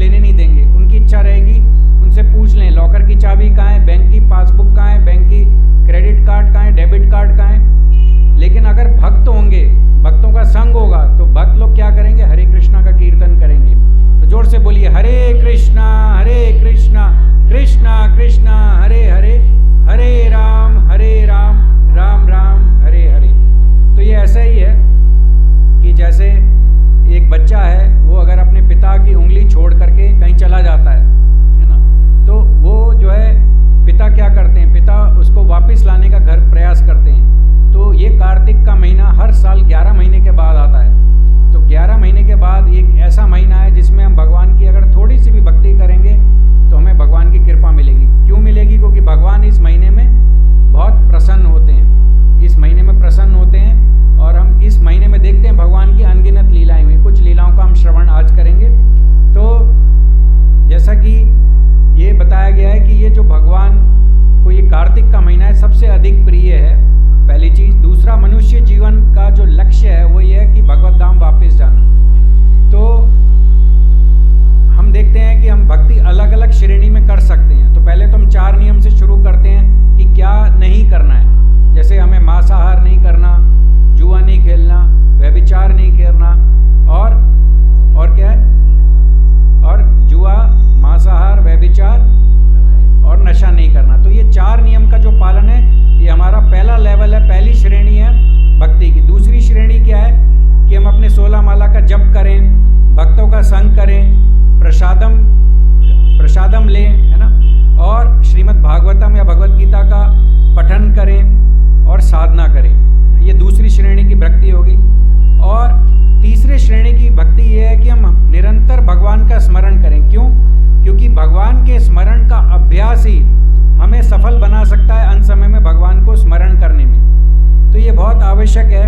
लेने नहीं देंगे। उनकी इच्छा रहेगी, उनसे पूछ लें लॉकर की चाबी कहाँ है, बैंक की पासबुक कहाँ है, बैंक की क्रेडिट कार्ड कहाँ है, डेबिट कार्ड कहाँ है। लेकिन अगर भक्त होंगे, भक्तों का संग होगा, तो भक्त लोग क्या करेंगे, हरे कृष्णा का कीर्तन करेंगे। तो जोर से बोलिए हरे कृष्णा कृष्णा कृष्णा हरे हरे, हरे राम राम राम हरे हरे। तो ये ऐसा ही है कि जैसे एक बच्चा है, वो अगर अपने पिता की उंगली छोड़ करके कहीं चला जाता है ना, तो वो जो है पिता क्या करते हैं, पिता उसको वापस लाने का घर प्रयास करते हैं। तो ये कार्तिक का महीना हर साल 11 महीने के बाद आता है। तो 11 महीने के बाद एक ऐसा महीना है जिसमें हम भगवान की अगर थोड़ी सी भी भक्ति करेंगे तो हमें भगवान की कृपा मिलेगी। क्यों मिलेगी? क्योंकि भगवान इस महीने में बहुत प्रसन्न होते हैं, इस महीने में प्रसन्न होते हैं। और हम इस महीने में देखते हैं भगवान की अनगिनत लीलाएं हुई। कुछ लीलाओं का हम श्रवण आज करेंगे। तो जैसा कि ये बताया गया है कि ये जो भगवान को ये कार्तिक का महीना है सबसे अधिक प्रिय है, पहली चीज़। दूसरा, मनुष्य जीवन का जो लक्ष्य है वो ये है कि भगवत धाम वापस जाना। तो हम देखते हैं कि हम भक्ति अलग अलग श्रेणी में कर सकते हैं। तो पहले तो हम 4 नियम से शुरू करते हैं कि क्या नहीं करना है। जैसे हमें मांसाहार नहीं करना, जुआ नहीं खेलना, व्यभिचार नहीं करना, और क्या है, और जुआ, मांसाहार, व्यभिचार और नशा नहीं करना। तो ये 4 नियम का जो पालन है, ये हमारा पहला लेवल है, पहली श्रेणी है भक्ति की। दूसरी श्रेणी क्या है कि हम अपने 16 माला का जप करें, भक्तों का संग करें, प्रसादम लें, है ना, और श्रीमद् भागवतम या भगवत गीता का पठन करें और साधना करें। ये दूसरी श्रेणी की भक्ति होगी। और तीसरे श्रेणी की भक्ति ये है कि हम निरंतर भगवान का स्मरण करें। क्यों? क्योंकि भगवान के स्मरण का अभ्यास ही हमें सफल बना सकता है अंत समय में भगवान को स्मरण करने में। तो ये बहुत आवश्यक है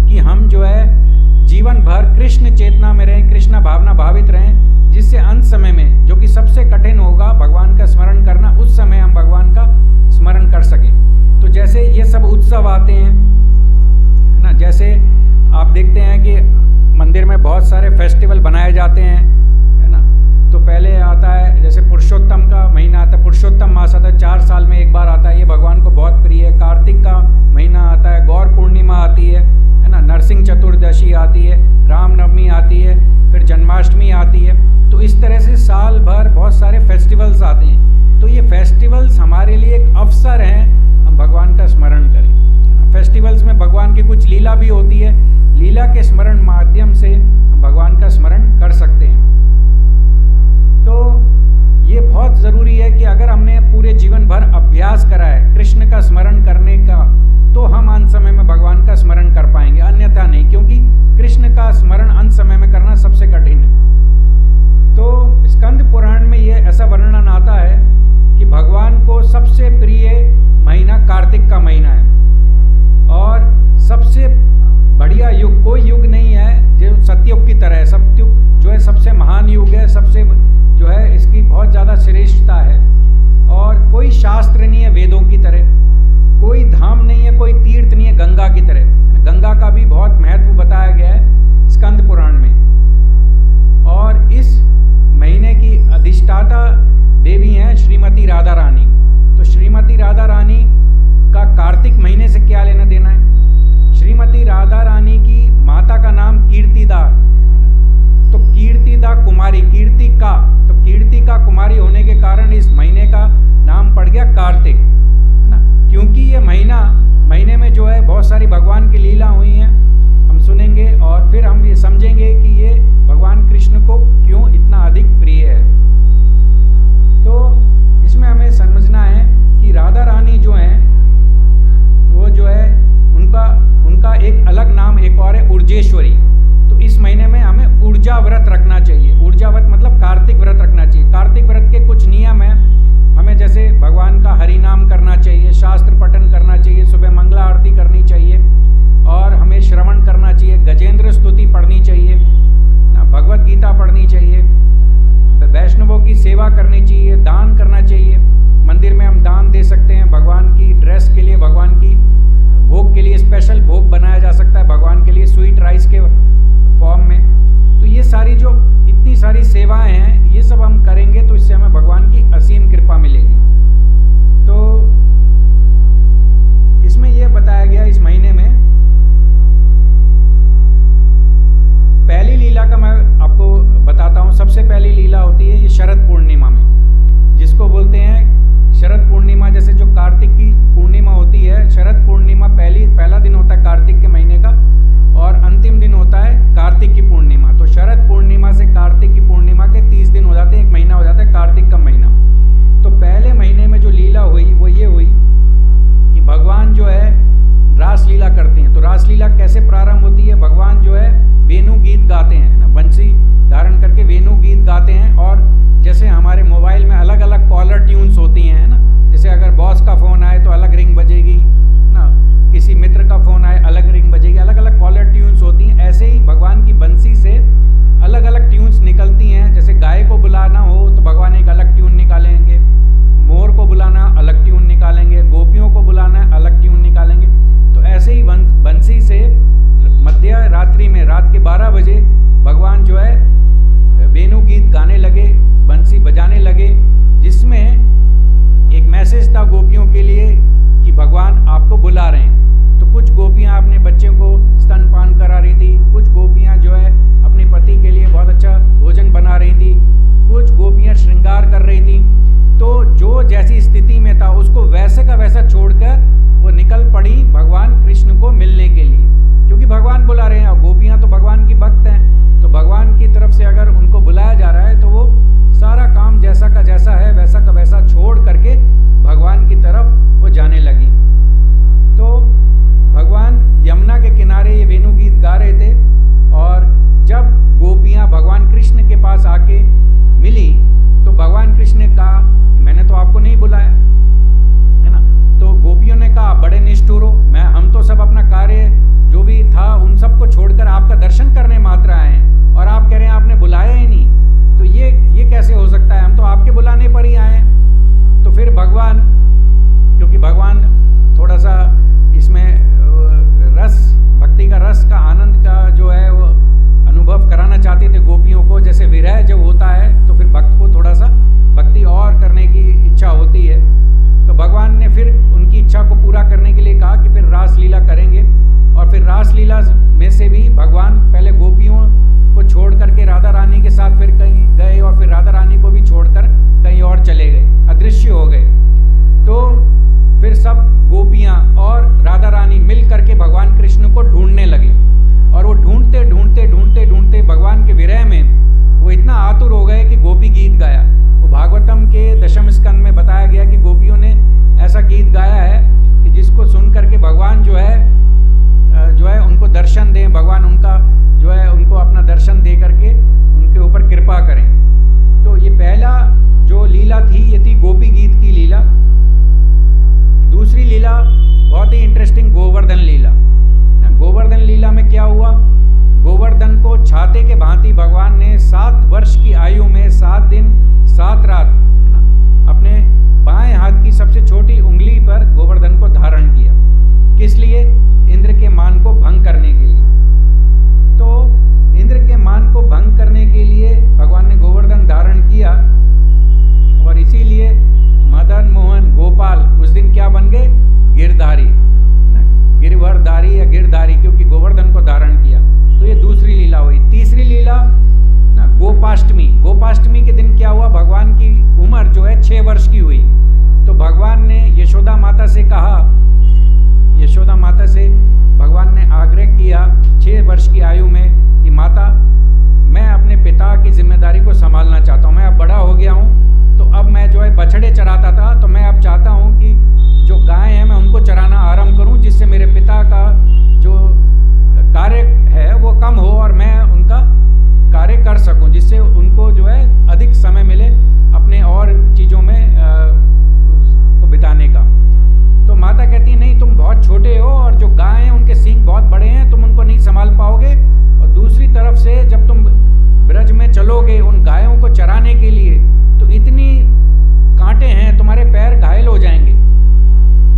कि हम जो है जीवन भर कृष्ण चेतना में रहें, कृष्ण भावना भावित रहें, जिससे अंत समय में जो कि सबसे कठिन होगा भगवान का स्मरण करना, उस समय हम भगवान का स्मरण कर सकें। तो जैसे ये सब उत्सव आते हैं ना, जैसे आप देखते हैं कि मंदिर में बहुत सारे फेस्टिवल बनाए जाते हैं, है ना। तो पहले आता है जैसे पुरुषोत्तम का महीना आता है, पुरुषोत्तम मास आता है, 4 साल में एक बार आता है, ये भगवान को बहुत प्रिय है। कार्तिक का महीना आता है, गौर पूर्णिमा आती है ना, नरसिंह चतुर्दशी आती है, रामनवमी आती है, फिर जन्माष्टमी आती है। तो इस तरह से साल भर बहुत सारे फेस्टिवल्स आते हैं। तो ये फेस्टिवल्स हमारे लिए एक अवसर हैं हम भगवान का स्मरण करें। फेस्टिवल्स में भगवान की कुछ लीला भी होती है, लीला के स्मरण माध्यम से हम भगवान का स्मरण कर सकते हैं। तो ये बहुत ज़रूरी है कि अगर हमने पूरे जीवन भर अभ्यास करा है कृष्ण का स्मरण करने का, तो हम अंत समय में भगवान का स्मरण कर पाएंगे, अन्यथा नहीं। क्योंकि कृष्ण का स्मरण अंत समय में करना सबसे कठिन है। तो स्कंद पुराण में ये ऐसा वर्णन आता है कि भगवान को सबसे प्रिय महीना कार्तिक का महीना है। और सबसे बढ़िया युग कोई युग नहीं है जो सतयुग की तरह है। सतयुग जो है सबसे महान युग है, सबसे जो है इसकी बहुत ज़्यादा श्रेष्ठता है। और कोई शास्त्र नहीं है वेदों की तरह, कोई धाम नहीं है, कोई तीर्थ नहीं है गंगा की तरह। गंगा का भी बहुत महत्व बताया गया है स्कंद पुराण में। और इस महीने की अधिष्ठाता देवी हैं श्रीमती राधा रानी। तो श्रीमती राधा रानी का कार्तिक महीने से क्या लेना देना है? श्रीमती राधा रानी की माता का नाम कीर्तिदा, तो कीर्तिदा कुमारी, कीर्तिका, तो कीर्तिका कुमारी होने के कारण इस महीने का नाम पड़ गया कार्तिक, है ना। क्योंकि ये महीने में जो है बहुत सारी भगवान की लीला हुई हैं, हम सुनेंगे और फिर हम ये समझेंगे कि ये भगवान कृष्ण को क्यों इतना अधिक प्रिय है। तो इसमें हमें समझना है कि राधा रानी जो हैं वो जो है उनका एक अलग नाम एक और है ऊर्जेश्वरी। तो इस महीने में हमें ऊर्जा व्रत रखना चाहिए। ऊर्जा व्रत मतलब कार्तिक व्रत रखना चाहिए। कार्तिक व्रत के कुछ नियम हैं, हमें जैसे भगवान का हरि नाम करना चाहिए, शास्त्र पठन करना चाहिए, सुबह मंगला आरती करनी चाहिए, और हमें श्रवण करना चाहिए, गजेंद्र स्तुति पढ़नी चाहिए, भगवत गीता पढ़नी चाहिए, वैष्णवों की सेवा करनी चाहिए, दान करना चाहिए। मंदिर में हम दान दे सकते हैं, भगवान की ड्रेस के लिए, भगवान की भोग के लिए स्पेशल भोग बनाया जा सकता है भगवान के लिए स्वीट राइस के फॉर्म में। तो ये सारी जो इतनी सारी सेवाएं हैं इसमें एक मैसेज था गोपियों के लिए कि भगवान आपको बुला रहे हैं। तो कुछ गोपियां अपने बच्चे को स्तनपान करा रही थी, कुछ गोपियां जो है अपने पति के लिए बहुत अच्छा भोजन बना रही थी, कुछ गोपियां श्रृंगार कर रही थी। तो जो जैसी स्थिति में था उसको वैसे का वैसा छोड़कर वो निकल पड़ी भगवान कृष्ण को मिलने के लिए, क्योंकि भगवान बुला रहे हैं और गोपियां तो भगवान की भक्त हैं। तो भगवान की तरफ से अगर उनको बुलाया जा रहा है तो वो सारा काम जैसा का जैसा है वैसा का वैसा छोड़ करके भगवान की तरफ वो जाने लगी। तो भगवान यमुना के किनारे ये वेणु गीत गा रहे थे और जब गोपियां भगवान कृष्ण के पास आके मिली तो भगवान कृष्ण ने कहा मैंने तो आपको नहीं बुलाया, है ना। तो गोपियों ने कहा बड़े निष्ठुर हो, हम तो सब अपना कार्य जो भी था उन सबको छोड़कर आपका दर्शन करने मात्र आए हैं और आप कह रहे हैं आपने बुलाया ही नहीं, तो ये कैसे हो सकता है, हम तो आपके बुलाने पर ही आए हैं। तो फिर भगवान, क्योंकि भगवान थोड़ा सा इसमें रस, भक्ति का रस का आनंद का जो है वो अनुभव कराना चाहते थे गोपियों को। जैसे विरह जब होता है तो फिर भक्त को थोड़ा सा भक्ति और करने की इच्छा होती है। तो भगवान ने फिर उनकी इच्छा को पूरा करने के लिए कहा कि फिर रासलीला करेंगे। और फिर रासलीला में से भी भगवान पहले गोपियों को छोड़ करके राधा रानी के साथ फिर कहीं गए और फिर राधा रानी को भी छोड़कर कहीं और चले गए, अदृश्य हो गए। तो फिर सब गोपियाँ और राधा रानी मिल करके भगवान कृष्ण को ढूंढने लगे और वो ढूंढते ढूंढते ढूंढते ढूंढते भगवान के विरह में वो इतना आतुर हो गए कि गोपी गीत गाया। वो भागवतम के दशम स्कंद में बताया गया कि गोपियों ने ऐसा गीत गाया है कि जिसको सुन करके भगवान जो है उनको दर्शन दें, भगवान उनका जो है उनको अपना दर्शन दे करके उनके ऊपर कृपा करें। तो ये पहला जो लीला थी ये थी गोपी गीत की लीला। दूसरी लीला बहुत ही इंटरेस्टिंग, गोवर्धन लीला। गोवर्धन लीला में क्या हुआ, गोवर्धन को छाते के भांति भगवान ने 7 वर्ष की आयु में 7 दिन 7 रात अपने बाएं हाथ की सबसे छोटी उंगली पर गोवर्धन को धारण किया। किस लिए? इंद्र के मान को भंग करने के लिए। तो इंद्र के मान को भंग करने के लिए भगवान ने गोवर्धन धारण किया और इसीलिए मदन मोहन गोपाल उस दिन क्या बन गए? गिरधारी, गिरवरधारी या गिरधारी, क्योंकि गोवर्धन को धारण किया। तो ये दूसरी लीला हुई। तीसरी लीला ना गोपाष्टमी। गोपाष्टमी के दिन क्या हुआ, भगवान की उम्र जो है 6 वर्ष की हुई। तो भगवान ने यशोदा माता से कहा, यशोदा माता से भगवान ने आग्रह किया 6 वर्ष की आयु में कि माता मैं अपने पिता की जिम्मेदारी को संभालना चाहता हूँ, मैं अब बड़ा हो गया हूँ, तो अब मैं जो है बछड़े चराता था, तो मैं अब चाहता हूँ कि जो गाय हैं मैं उनको चराना आरंभ करूँ, जिससे मेरे पिता का जो कार्य है वो कम हो और मैं उनका कार्य कर सकूँ, जिससे उनको जो है अधिक समय मिले अपने और चीज़ों में को बिताने का। तो माता कहती है नहीं, तुम बहुत छोटे हो और जो गाय हैं उनके सींग बहुत बड़े हैं, तुम उनको नहीं संभाल पाओगे, और दूसरी तरफ से जब तुम ब्रज में चलोगे उन गायों को चराने के लिए तो इतनी कांटे हैं, तुम्हारे पैर घायल हो जाएंगे।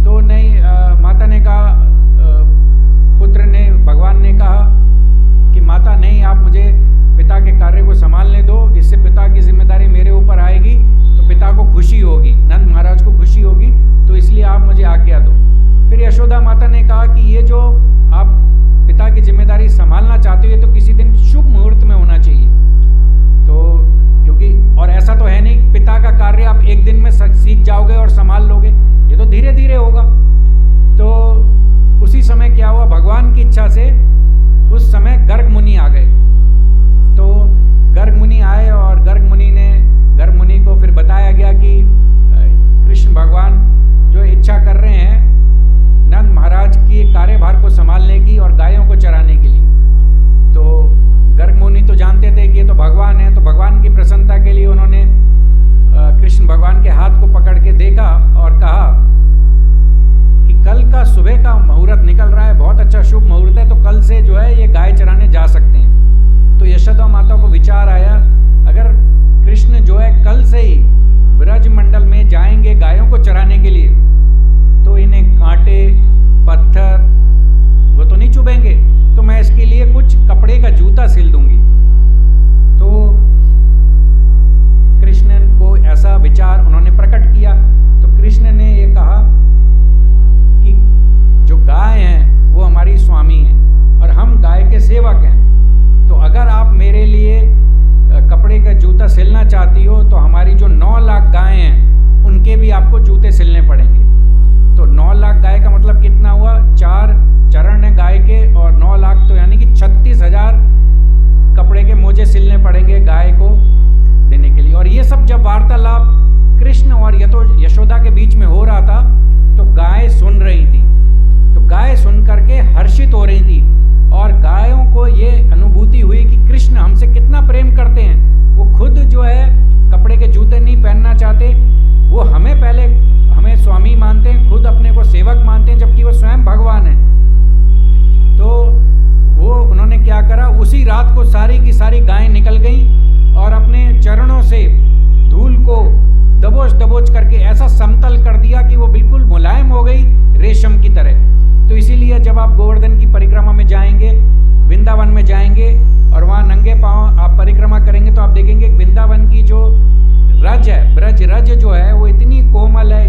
तो नहीं, माता ने कहा, पुत्र ने, भगवान ने कहा कि माता नहीं, आप मुझे पिता के कार्य को संभालने दो, इससे पिता की जिम्मेदारी मेरे ऊपर आएगी तो पिता को खुशी होगी, नंद महाराज को खुशी होगी, तो इसलिए आप मुझे आज्ञा दो। फिर यशोदा माता ने कहा कि ये जो आप पिता की जिम्मेदारी संभालना चाहते हो ये तो किसी दिन शुभ मुहूर्त में होना चाहिए। तो क्योंकि और ऐसा तो है नहीं पिता का कार्य आप एक दिन में सीख जाओगे और संभाल लोगे, ये तो धीरे धीरे होगा। तो उसी समय क्या हुआ, भगवान की इच्छा से उस समय गर्ग मुनि आ गए। तो गर्ग मुनि आए और गर्ग मुनि को फिर बताया गया कि कृष्ण भगवान जो इच्छा कर रहे हैं नंद महाराज की कार्यभार को संभालने की और गायों को चराने के लिए। तो गर्ग मुनि तो जानते थे कि ये तो भगवान है, तो भगवान की प्रसन्नता के लिए उन्होंने कृष्ण भगवान के हाथ को पकड़ के देखा और कहा कि कल का सुबह का मुहूर्त निकल रहा है, बहुत अच्छा शुभ मुहूर्त है, तो कल से जो है ये गाय चराने जा सकते हैं। तो यशोदा माता को विचार आया, अगर कृष्ण जो है कल से ही ब्रज मंडल में जाएंगे गायों को चराने के लिए तो इन्हें कांटे पत्थर वो तो नहीं चुभेंगे, तो मैं इसके लिए कुछ कपड़े का जूता सिल दूंगी। तो कृष्ण को ऐसा विचार उन्होंने गाय के, और 9 लाख तो यानी कि 36,000 कपड़े के मोजे सिलने पड़ेंगे गाय को देने के लिए। और ये सब जब वार्तालाप कृष्ण और यशोदा के बीच में हो रहा था तो गाय सुन रही थी। तो गाय सुन करके हर्षित हो रही थी और गायों को ये अनुभूति हुई कि कृष्ण हमसे कितना प्रेम करते हैं। वो खुद जो है कपड़े के जूते नहीं पहनना चाहते, वो हमें स्वामी मानते हैं, खुद अपने को सेवक मानते हैं, जबकि वो स्वयं भगवान है। तो वो उन्होंने क्या करा, उसी रात को सारी की सारी गायें निकल गईं और अपने चरणों से धूल को दबोच दबोच करके ऐसा समतल कर दिया कि वो बिल्कुल मुलायम हो गई रेशम की तरह। तो इसीलिए जब आप गोवर्धन की परिक्रमा में जाएंगे, वृंदावन में जाएंगे और वहाँ नंगे पांव आप परिक्रमा करेंगे तो आप देखेंगे वृंदावन की जो रज है, ब्रज रज जो है वो इतनी कोमल है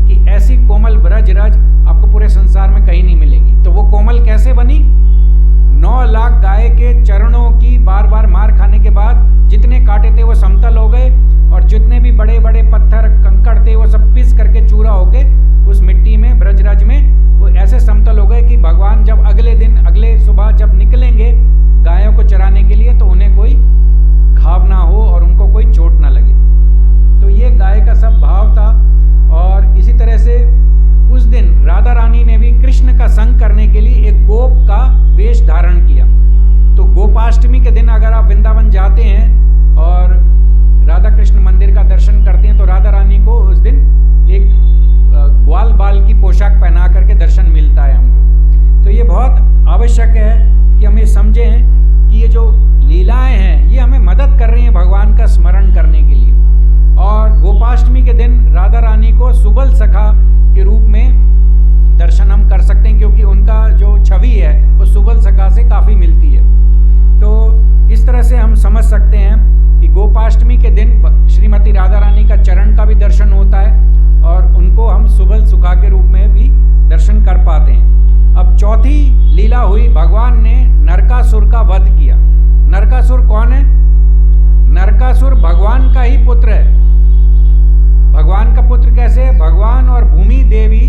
कि ऐसी कोमल ब्रज रज आपको पूरे संसार में कहीं नहीं मिलेगी। तो वो कोमल कैसे बनी? 9 लाख गाय के चरणों की बार बार मार खाने के बाद जितने कांटे थे वो समतल हो गए और जितने भी बड़े बड़े पत्थर कंकड़ थे वो सब पिस करके चूरा हो गए उस मिट्टी में, ब्रजराज में। वो ऐसे समतल हो गए कि भगवान जब अगले सुबह जब निकलेंगे गायों को चराने के लिए तो उन्हें कोई घाव ना हो और उनको कोई चोट ना लगे। तो ये गाय का सब भाव था। और इसी तरह से उस दिन राधा रानी ने भी कृष्ण का संग करने के लिए एक गोप का वेश धारण किया। तो गोपाष्टमी के दिन अगर आप वृंदावन जाते हैं और राधा कृष्ण मंदिर का दर्शन करते हैं तो राधा रानी को उस दिन एक ग्वाल बाल की पोशाक पहना करके दर्शन मिलता है हमको। तो ये बहुत आवश्यक है कि हम ये समझें कि ये जो लीलाएं हैं ये हमें मदद कर रही हैं भगवान का स्मरण करने के लिए। और गोपाष्टमी के दिन राधा रानी को सुबल सखा के रूप में दर्शन हम कर सकते हैं क्योंकि उनका जो छवि है वो सुबल सखा से काफ़ी मिलती है। तो इस तरह से हम समझ सकते हैं कि गोपाष्टमी के दिन श्रीमती राधा रानी का चरण का भी दर्शन होता है और उनको हम सुबल सुखा के रूप में भी दर्शन कर पाते हैं। अब चौथी लीला हुई, भगवान ने नरकासुर का वध किया। नरकासुर कौन है? नरकासुर भगवान का ही पुत्र है। भगवान का पुत्र कैसे है? भगवान और भूमि देवी,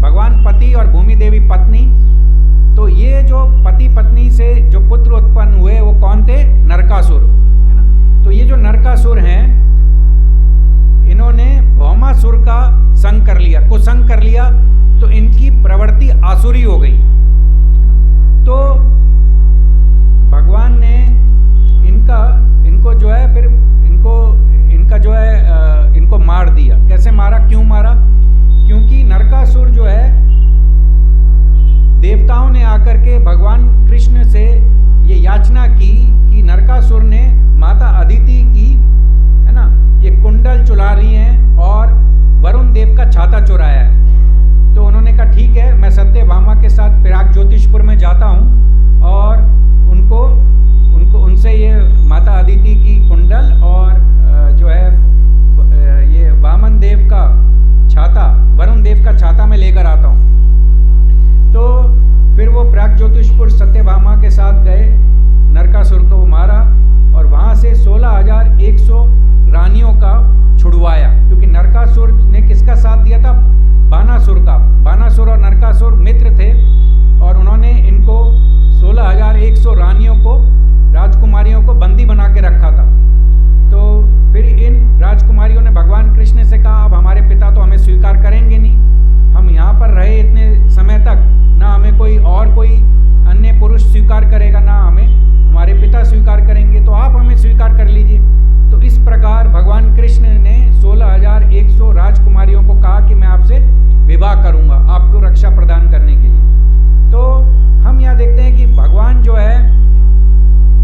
भगवान पति और भूमि देवी पत्नी। तो ये जो पति पत्नी से जो पुत्र उत्पन्न हुए वो कौन थे? नरकासुर, है ना। तो ये जो नरकासुर हैं इन्होंने भौमासुर का संग कर लिया, कुसंग कर लिया, तो इनकी प्रवृत्ति आसुरी हो गई। तो भगवान ने इनको जो है फिर इनको मार दिया। कैसे मारा? क्यों मारा? क्योंकि नरकासुर जो है देवताओं ने आकर के भगवान कृष्ण से ये याचना की कि नरकासुर ने माता अदिति की, है ना, ये कुंडल चुरा रही हैं और वरुण देव का छाता चुराया है। तो उन्होंने कहा ठीक है, मैं सत्यभामा के साथ पिराग ज्योतिषपुर में जाता हूँ और उनसे ये माता अदिति की कुंडल और जो है ये वामन देव का छाता, वरुण देव का छाता मैं लेकर आता हूँ। तो फिर वो पिराग ज्योतिषपुर सत्यभामा के साथ गए, नरकासुर को मारा और वहाँ से 16,100 रानियों का छुड़वाया। क्योंकि नरकासुर ने किसका साथ दिया था? बानासुर का। बानासुर और नरकासुर मित्र थे और उन्होंने इनको 16,100 रानियों को, राजकुमारियों को बंदी बना के रखा था। तो फिर इन राजकुमारियों ने भगवान कृष्ण से कहा अब हमारे पिता तो हमें स्वीकार करेंगे नहीं, हम यहाँ पर रहे इतने समय तक, ना हमें कोई अन्य पुरुष स्वीकार करेगा, ना हमें हमारे पिता स्वीकार करेंगे, तो आप हमें स्वीकार कर लीजिए। तो इस प्रकार भगवान कृष्ण ने 16,100 राजकुमारियों को कहा कि मैं आपसे विवाह करूंगा आपको रक्षा प्रदान करने के लिए। तो हम यहाँ देखते हैं कि भगवान जो है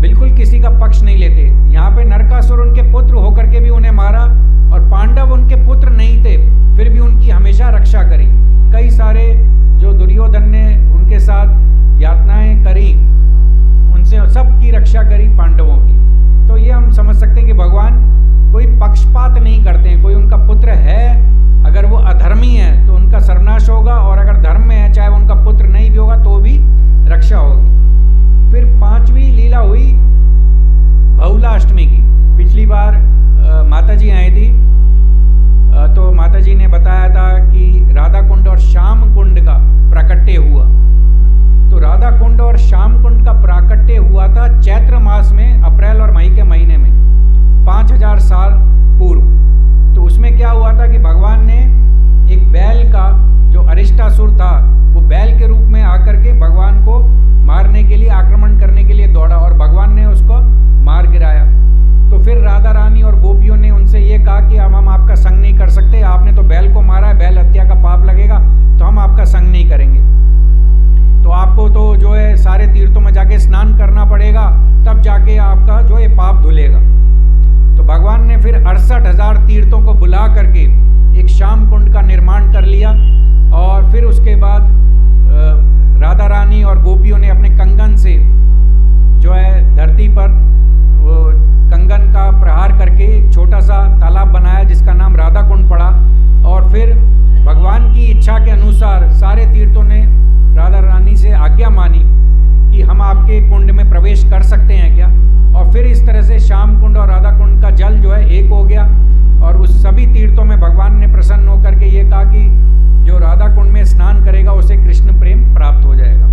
बिल्कुल किसी का पक्ष नहीं लेते। यहाँ पे नरकासुर उनके पुत्र होकर के भी उन्हें मारा और पांडव उनके पुत्र नहीं थे, फिर भी उनकी हमेशा रक्षा करी। कई सारे जो दुर्योधन ने उनके साथ यातनाएं करी, उनसे सबकी रक्षा करी पांडवों की। तो ये हम समझ सकते हैं कि भगवान कोई पक्षपात नहीं करते हैं। कोई उनका पुत्र है, अगर वो अधर्मी है तो उनका सर्वनाश होगा, और अगर धर्म में है, चाहे उनका पुत्र नहीं भी होगा तो भी रक्षा होगी। फिर 5वीं लीला हुई बहुलाष्टमी की। पिछली बार माता जी आई थी तो माता जी ने बताया था कि राधा कुंड और श्याम कुंड का प्राकट्य हुआ। साल पूर्व। तो उसमें क्या हुआ था कि भगवान ने एक बैल का, जो अरिष्टासुर था, वो बैल के रूप में आकर के भगवान को मारने के लिए, आक्रमण करने के लिए दौड़ा और भगवान ने उसको मार गिराया। तो फिर राधा रानी और गोपियों ने उनसे ये कहा कि अब हम आपका संग नहीं कर सकते, आपने तो बैल को मारा है, बैल हत्या का पाप लगेगा, तो हम आपका संग नहीं करेंगे, तो आपको तो जो है सारे तीर्थों में जाके स्नान करना पड़ेगा, तब जाके आपका जो है पाप धुलेगा। तो भगवान ने फिर 68,000 तीर्थों को बुला करके एक श्याम कुंड का निर्माण कर लिया और फिर उसके बाद राधा रानी और गोपियों ने अपने कंगन से जो है धरती पर वो कंगन का प्रहार करके एक छोटा सा तालाब बनाया जिसका नाम राधा कुंड पड़ा। और फिर भगवान की इच्छा के अनुसार सारे तीर्थों ने राधा रानी से आज्ञा मानी कि हम आपके कुंड में प्रवेश कर सकते हैं क्या। और फिर इस तरह से श्याम कुंड और राधा कुंड का जल जो है एक हो गया और उस सभी तीर्थों में भगवान ने प्रसन्न होकर के ये कहा कि जो राधा कुंड में स्नान करेगा उसे कृष्ण प्रेम प्राप्त हो जाएगा।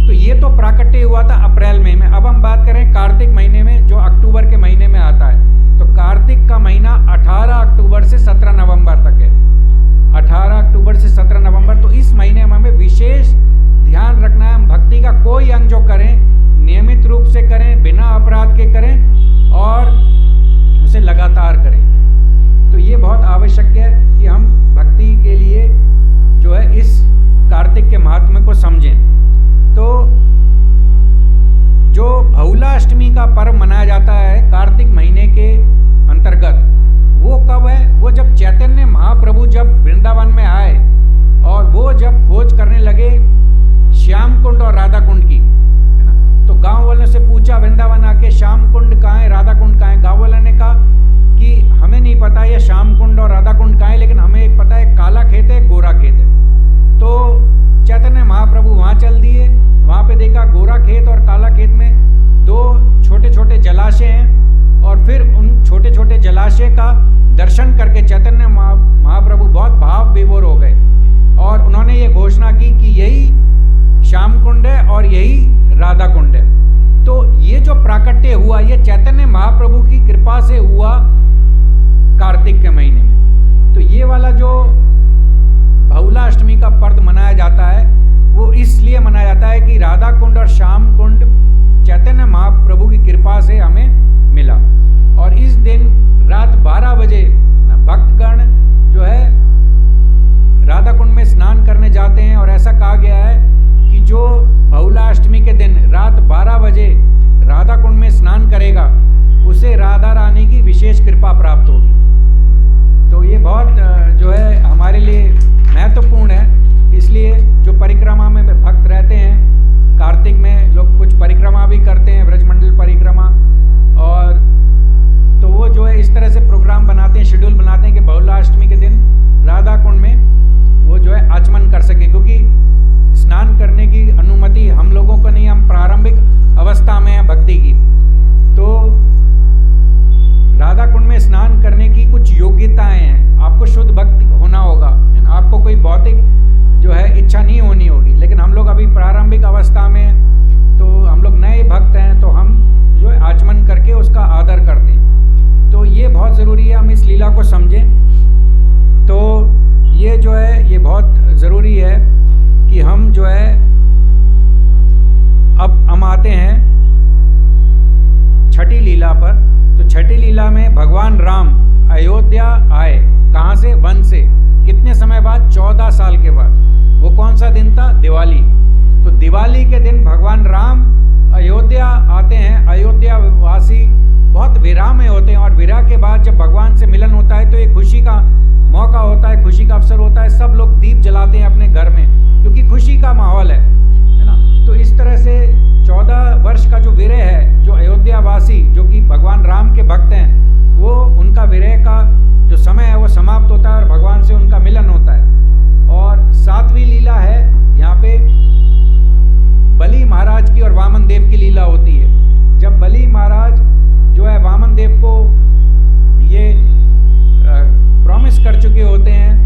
तो ये तो प्राकट्य हुआ था अप्रैल महीने में। अब हम बात करें कार्तिक महीने में, जो अक्टूबर के महीने में आता है। तो कार्तिक का महीना 18 अक्टूबर से 17 नवंबर तक है। 18 अक्टूबर से 17 नवंबर, तो इस महीने में हमें विशेष ध्यान रखना है। हम भक्ति का कोई अंग जो करें नियमित रूप से करें, बिना अपराध के करें और उसे लगातार करें। तो ये बहुत आवश्यक है कि हम भक्ति के लिए जो है इस कार्तिक के महात्म्य को समझें। तो जो बहुलाष्टमी का पर्व मनाया जाता है कार्तिक महीने के अंतर्गत, वो कब है? वो जब चैतन्य महाप्रभु जब वृंदावन में आए और वो जब खोज करने लगे श्याम कुंड और राधा कुंड की, है ना। तो गांव वालों से पूछा वृंदावन आके, श्याम कुंड कहाँ है, राधा कुंड कहाँ है? गांव वालों ने कहा कि हमें नहीं पता ये श्याम कुंड और राधा कुंड कहाँ है, लेकिन हमें एक पता है, काला खेत है, गोरा खेत है। तो चैतन्य महाप्रभु वहाँ चल दिए। वहाँ पे देखा गोरा खेत और काला खेत में दो छोटे छोटे जलाशय हैं और फिर उन छोटे छोटे जलाशय का दर्शन करके चैतन्य महाप्रभु बहुत भाव विभोर हो गए और उन्होंने ये घोषणा की कि यही श्याम कुंड है और यही राधा कुंड है। तो ये जो प्राकट्य हुआ ये चैतन्य महाप्रभु की कृपा से हुआ कार्तिक के महीने में। तो ये वाला जो बहुलाष्टमी का पर्व मनाया जाता है वो इसलिए मनाया जाता है कि राधा कुंड और श्याम कुंड चैतन्य महाप्रभु की कृपा से हमें मिला। और इस दिन रात 12 बजे भक्तगण जो है राधा कुंड में स्नान करने जाते हैं और ऐसा कहा गया है कि जो बहुलाष्टमी के दिन रात 12 बजे राधा कुंड में स्नान करेगा उसे राधा रानी की विशेष कृपा प्राप्त होगी। तो ये बहुत जो है हमारे लिए महत्वपूर्ण है। इसलिए जो परिक्रमा में भक्त रहते हैं, कार्तिक में लोग कुछ परिक्रमा भी करते हैं, ब्रजमंडल परिक्रमा, और तो वो जो है इस तरह से प्रोग्राम बनाते हैं, शेड्यूल बनाते हैं कि बहुलाष्टमी के दिन राधा कुंड में वो जो है आचमन कर सकें, क्योंकि स्नान करने की अनुमति हम लोगों को नहीं, हम प्रारंभिक अवस्था में हैं भक्ति की। तो राधा कुंड में स्नान करने की कुछ योग्यताएं हैं। आपको शुद्ध भक्त होना होगा, आपको कोई भौतिक जो है इच्छा नहीं होनी होगी। लेकिन हम लोग अभी प्रारंभिक अवस्था में, तो हम लोग नए भक्त हैं, तो हम जो है आचमन करके उसका आदर करते हैं। तो ये बहुत ज़रूरी है, हम इस लीला को समझें। तो ये जो है ये बहुत ज़रूरी है कि हम जो है अब हम आते हैं छठी लीला पर। तो छठी लीला में भगवान राम अयोध्या आए, कहाँ से? वन से। कितने समय बाद? 14 साल के बाद। वो कौन सा दिन था? दिवाली। तो दिवाली के दिन भगवान राम अयोध्या आते हैं। अयोध्या वासी बहुत विरह में होते हैं और विरह के बाद जब भगवान से मिलन होता है तो एक खुशी का मौका होता है, खुशी का अवसर होता है। सब लोग दीप जलाते हैं अपने घर में क्योंकि खुशी का माहौल है ना। तो इस तरह से 14 वर्ष का जो विरह है, जो अयोध्या वासी जो कि भगवान राम के भक्त हैं, वो उनका विरह का जो समय है वो समाप्त होता है और भगवान से उनका मिलन होता है। और 7वीं लीला है यहाँ पे बलि महाराज की और वामन देव की लीला होती है। जब बलि महाराज जो है वामन देव को ये प्रॉमिस कर चुके होते हैं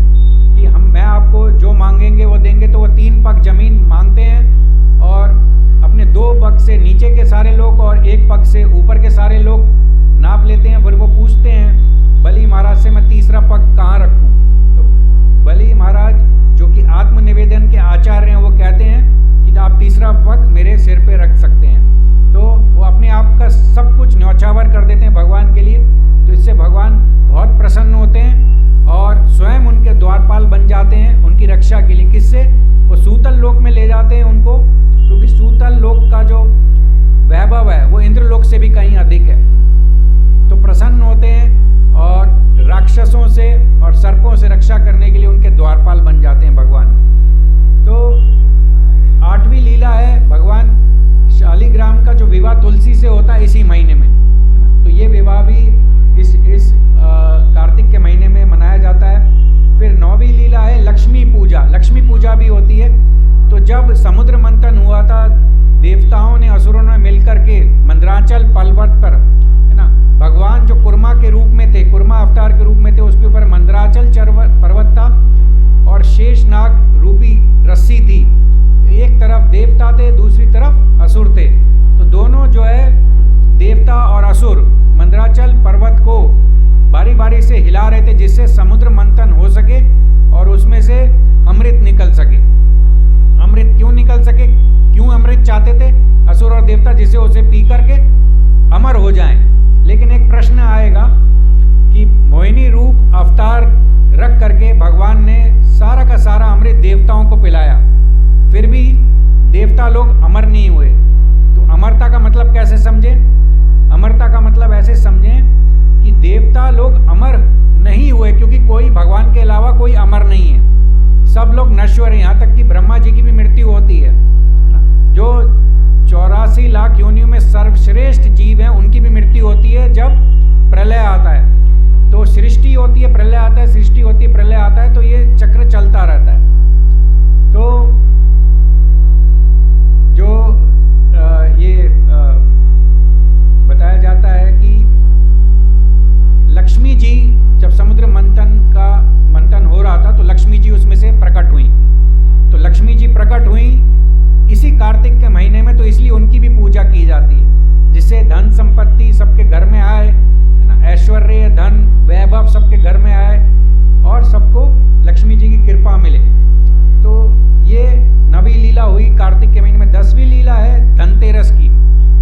कि मैं आपको जो मांगेंगे वो देंगे, तो वो 3 पग जमीन मांगते हैं और अपने 2 पग से नीचे के सारे लोग और 1 पग से ऊपर के सारे लोग नाप लेते हैं। फिर वो पूछते हैं बलि महाराज से, मैं तीसरा पग कहाँ रखूं? तो बलि महाराज जो कि आत्मनिवेदन के आचार्य हैं, वो कहते हैं कि आप तीसरा पग मेरे सिर पे रख सकते हैं। तो वो अपने आप का सब कुछ न्यौछावर कर देते हैं भगवान के लिए। तो इससे भगवान बहुत प्रसन्न होते हैं और स्वयं उनके द्वारपाल बन जाते हैं उनकी रक्षा के लिए। किससे? वो सूतल लोक में ले जाते हैं उनको, क्योंकि सूतल लोक का जो वैभव है वो इंद्रलोक से भी कहीं अधिक है। तो प्रसन्न होते हैं और राक्षसों से और सर्पों से रक्षा करने के लिए उनके द्वारपाल बन जाते हैं भगवान। तो 8वीं लीला है भगवान शालिग्राम का जो विवाह तुलसी से होता है इसी महीने में। तो ये विवाह भी इस कार्तिक के महीने में मनाया जाता है। फिर 9वीं लीला है लक्ष्मी पूजा। लक्ष्मी पूजा भी होती है। तो जब समुद्र मंथन हुआ था, देवताओं ने असुरों ने मिलकर के मंदराचल पर्वत पर, है ना, भगवान जो कुर्मा के रूप में थे, कुर्मा अवतार के रूप में थे, उसके ऊपर मंदराचल पर्वत था और शेषनाग रूपी रस्सी थी। एक तरफ देवता थे, दूसरी तरफ असुर थे। तो दोनों जो है देवता और असुर मंदराचल पर्वत को बारी बारी से हिला रहे थे, जिससे समुद्र मंथन हो सके और उसमें से अमृत निकल सके। अमृत क्यों निकल सके? क्यों अमृत चाहते थे असुर और देवता? जिससे उसे पी करके अमर हो जाएं। लेकिन एक प्रश्न आएगा कि मोहिनी रूप अवतार रख करके भगवान ने सारा का सारा अमृत देवताओं को पिलाया, फिर भी देवता लोग अमर नहीं हुए। तो अमरता का मतलब कैसे समझें? अमरता का मतलब ऐसे समझें कि देवता लोग अमर नहीं हुए, क्योंकि कोई भगवान के अलावा कोई अमर नहीं है। सब लोग नश्वर हैं। यहाँ तक कि ब्रह्मा जी की भी मृत्यु होती है। जो 84 लाख योनियों में सर्वश्रेष्ठ जीव हैं, उनकी भी मृत्यु होती है जब प्रलय आता है। तो सृष्टि होती है, प्रलय आता है, सृष्टि होती है, प्रलय आता है। तो ये चक्र चलता रहता है। तो जो ये बताया जाता है कि लक्ष्मी जी जब समुद्र मंथन हो रहा था, तो लक्ष्मी जी उसमें से प्रकट हुई। तो लक्ष्मी जी प्रकट हुई इसी कार्तिक के महीने में, तो इसलिए उनकी भी पूजा की जाती है, जिससे धन संपत्ति सबके घर में आए, है ना, ऐश्वर्य, धन, वैभव सबके घर में आए और सबको लक्ष्मी जी की कृपा मिले। तो ये 9वीं लीला हुई कार्तिक के महीने में। 10वीं लीला है धनतेरस की।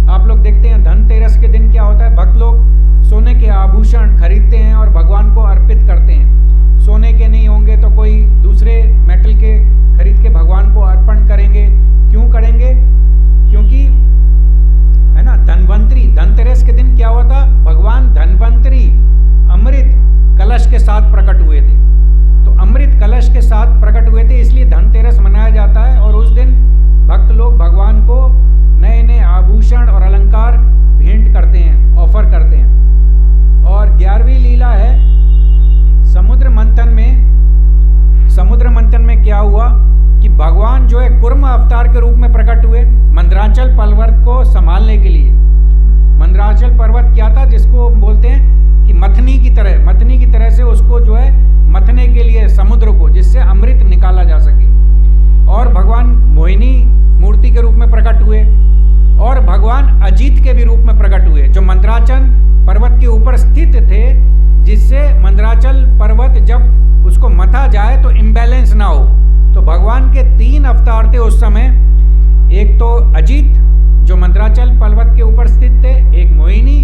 आप लोग देखते हैं धनतेरस के दिन क्या होता है, भक्त लोग सोने के आभूषण खरीदते हैं और भगवान को अर्पित करते हैं। सोने के नहीं होंगे तो कोई दूसरे मेटल के खरीद के भगवान को अर्पण करेंगे। क्यों करेंगे? क्योंकि, है ना, धनतेरस के दिन क्या हुआ था, भगवान धनवंतरी अमृत कलश के साथ प्रकट हुए थे। तो अमृत कलश के साथ प्रकट हुए थे, इसलिए धनतेरस मनाया जाता है। और उस दिन भक्त लोग भगवान को नए नए आभूषण और अलंकार भेंट करते हैं, ऑफर करते हैं। और 11वीं लीला है समुद्र मंथन में क्या हुआ कि भगवान जो है कुर्म अवतार के रूप में प्रकट हुए मंदराचल पर्वत को संभालने के लिए। मंदराचल पर्वत क्या था, जिसको बोलते हैं कि मथनी की तरह से उसको जो है मथने के लिए समुद्र को, जिससे अमृत निकाला जा सके। और भगवान मोहिनी मूर्ति के रूप में प्रकट हुए और भगवान अजीत के भी रूप में प्रकट हुए, जो मंदराचल पर्वत के ऊपर स्थित थे, जिससे मंदराचल पर्वत जब उसको मथा जाए तो इम्बैलेंस ना हो। तो भगवान के 3 अवतार थे उस समय। एक तो अजीत जो मंदराचल पर्वत के ऊपर स्थित थे, एक मोहिनी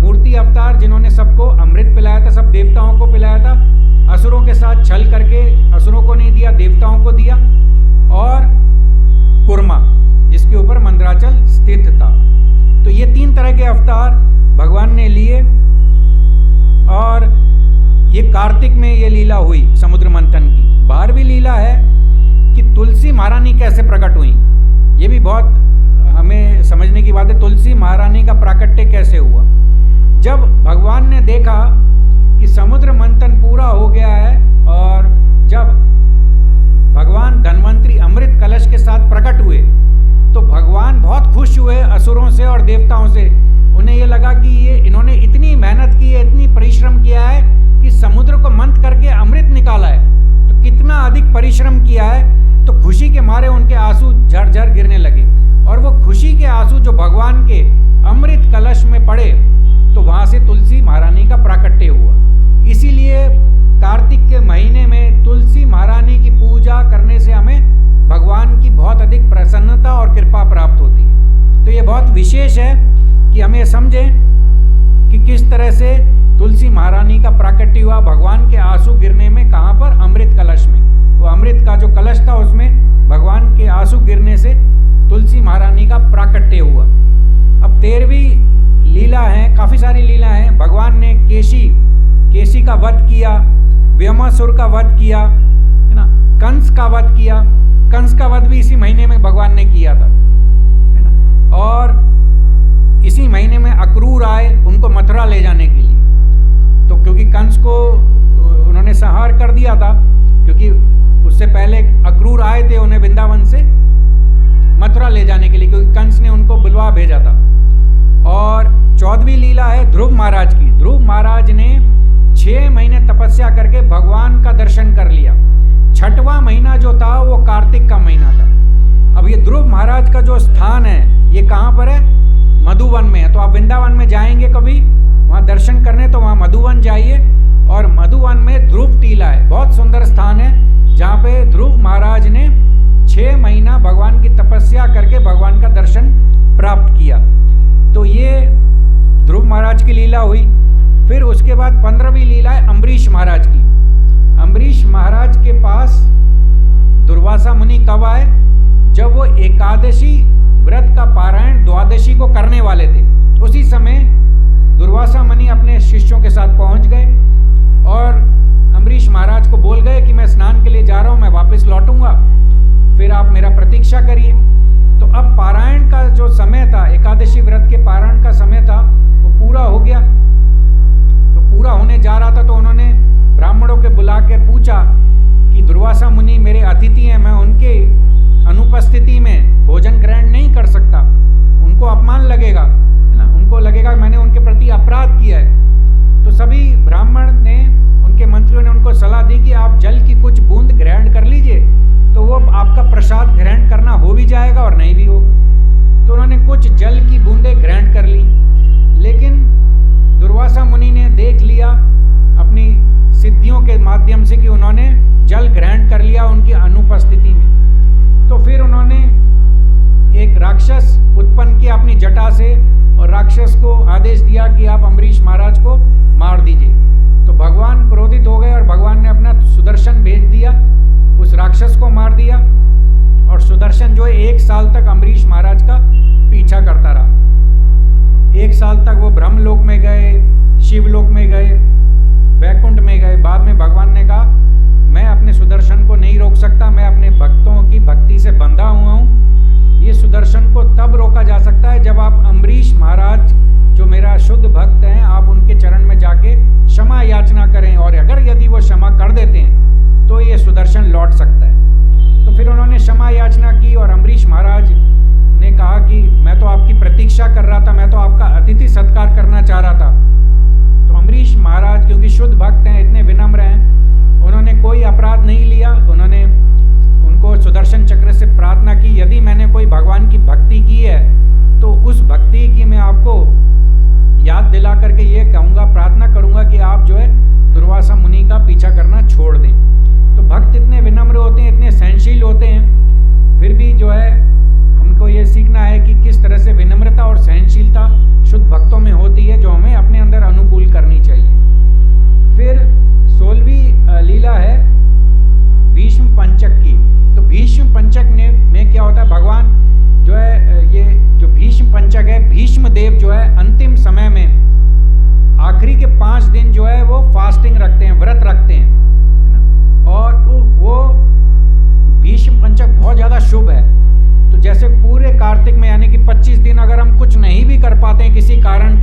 मूर्ति अवतार जिन्होंने सबको अमृत पिलाया था, सब देवताओं को पिलाया था, असुरों के साथ छल करके असुरों को नहीं दिया, देवताओं को दिया, और कुर्मा जिसके ऊपर मंदराचल स्थित था। तो ये 3 तरह के अवतार भगवान ने लिए। और ये कार्तिक में ये लीला हुई समुद्र मंथन की। 12वीं लीला है कि तुलसी महारानी कैसे प्रकट हुई। ये भी बहुत हमें समझने की बात है। तुलसी महारानी का प्राकट्य कैसे हुआ? जब भगवान ने देखा कि समुद्र मंथन पूरा हो गया है और जब भगवान धन्वंतरी अमृत कलश के साथ प्रकट हुए, तो भगवान बहुत खुश हुए असुरों से और देवताओं से। उन्हें ये लगा कि ये इन्होंने इतनी मेहनत की है, इतनी परिश्रम किया है कि समुद्र को मंथ करके अमृत निकाला है, तो कितना अधिक परिश्रम किया है। तो खुशी के मारे उनके आंसू झरझर गिरने लगे और वो खुशी के आंसू जो भगवान के अमृत कलश में पड़े, तो वहां विशेष है कि हम ये समझें कि किस तरह से तुलसी महारानी का प्राकट्य हुआ भगवान के आंसू गिरने में। कहाँ पर? अमृत कलश में। वो अमृत का जो कलश था उसमें भगवान के आंसू गिरने से तुलसी महारानी का प्राकट्य हुआ। अब 13वीं लीला है, काफ़ी सारी लीला हैं। भगवान ने केशी का वध किया, व्योमासुर का वध किया, है ना, कंस का वध किया। कंस का वध भी इसी महीने में भगवान ने किया था, है ना। और इसी महीने में अक्रूर आए उनको मथुरा ले जाने के लिए। तो क्योंकि कंस को उन्होंने संहार कर दिया था, क्योंकि उससे पहले अक्रूर आए थे उन्हें वृंदावन से मथुरा ले जाने के लिए, क्योंकि कंस ने उनको बुलवा भेजा था। और 14वीं लीला है ध्रुव महाराज की। ध्रुव महाराज ने 6 महीने तपस्या करके भगवान का दर्शन कर लिया। 6वां महीना जो था वो कार्तिक का महीना था। अब ये ध्रुव महाराज का जो स्थान है ये कहाँ पर है? मधुवन में है। तो आप वृंदावन में जाएंगे कभी वहाँ दर्शन करने तो वहाँ मधुवन जाइए, और मधुवन में ध्रुव टीला है, बहुत सुंदर स्थान है जहाँ पे ध्रुव महाराज ने 6 महीना भगवान की तपस्या करके भगवान का दर्शन प्राप्त किया। तो ये ध्रुव महाराज की लीला हुई। फिर उसके बाद 15वीं लीला है अम्बरीश महाराज की। अम्बरीश महाराज के पास दुर्वासा मुनि कब आए? जब वो एकादशी व्रत का पारायण द्वादशी को करने वाले थे। उसी समय दुर्वासा मुनि अपने शिष्यों के साथ पहुंच गए और अम्बरीश महाराज को बोल गए कि मैं स्नान के लिए जा रहा हूं, मैं वापस लौटूंगा, फिर आप मेरा प्रतीक्षा करिए। तो अब पारायण का जो समय था, एकादशी व्रत के पारायण का समय था, वो पूरा हो गया। तो पूरा होने जा रहा था तो उन्होंने ब्राह्मणों के बुला के पूछा कि दुर्वासा मुनि मेरे अतिथि हैं, मैं उनके अनुपस्थिति में भोजन ग्रहण नहीं कर सकता, उनको अपमान लगेगा, है ना, उनको लगेगा मैंने उनके प्रति अपराध किया है। तो सभी ब्राह्मण ने, उनके मंत्रियों ने उनको सलाह दी कि आप जल की कुछ बूंद ग्रहण कर लीजिए, तो वो आपका प्रसाद ग्रहण करना हो भी जाएगा और नहीं भी होगा। तो उन्होंने कुछ जल की बूंदें ग्रहण कर ली, लेकिन दुर्वासा मुनि ने देख लिया अपनी सिद्धियों के माध्यम से कि उन्होंने जल ग्रहण कर लिया उनकी अनुपस्थिति में। तो फिर उन्होंने एक राक्षस उत्पन्न किया अपनी जटा से, और राक्षस को आदेश दिया कि आप अम्बरीश महाराज को मार दीजिए। तो भगवान क्रोधित हो गए और भगवान ने अपना सुदर्शन भेज दिया, उस राक्षस को मार दिया। और सुदर्शन जो है 1 साल तक अम्बरीश महाराज का पीछा करता रहा। 1 साल तक वो ब्रह्मलोक में गए, शिवलोक में गए, वैकुंठ में गए। बाद में भगवान ने कहा मैं अपने सुदर्शन को नहीं रोक सकता, मैं अपने भक्तों की भक्ति से बंधा हुआ हूँ। ये सुदर्शन को तब रोका जा सकता है जब आप अम्बरीश महाराज जो मेरा शुद्ध भक्त हैं, आप उनके चरण में जाके क्षमा याचना करें, और अगर यदि वो क्षमा कर देते हैं तो ये सुदर्शन लौट सकता है। तो फिर उन्होंने क्षमा याचना की और अम्बरीश महाराज ने कहा कि मैं तो आपकी प्रतीक्षा कर रहा था, मैं तो आपका अतिथि सत्कार करना चाह रहा था। तो अम्बरीश महाराज क्योंकि शुद्ध भक्त हैं, इतने विनम्र हैं, उन्होंने कोई अपराध नहीं लिया। उन्होंने उनको सुदर्शन चक्र से प्रार्थना की, यदि मैंने कोई भगवान की भक्ति की है तो उस भक्ति की मैं आपको याद दिला करके ये कहूँगा, प्रार्थना करूँगा कि आप जो है दुर्वासा मुनि का पीछा करना छोड़ दें। तो भक्त इतने विनम्र होते हैं, इतने सहनशील होते हैं, फिर भी जो है हमको ये सीखना है कि किस तरह से विनम्रता और सहनशीलता शुद्ध भक्तों में होती है, जो हमें अपने अंदर अनुकूल करनी चाहिए। फिर 16वीं लीला है भीष्म पंचक की। तो भीष्म पंचक में क्या होता है, भगवान जो है ये जो भीष्म पंचक है, भीष्म देव जो है अंतिम समय में आखिरी के 5 दिन जो है वो फास्टिंग रखते हैं, व्रत रखते हैं, और वो भीष्म पंचक बहुत ज़्यादा शुभ है। तो जैसे पूरे कार्तिक में यानी कि 25 दिन अगर हम कुछ नहीं भी कर पाते हैं किसी कारण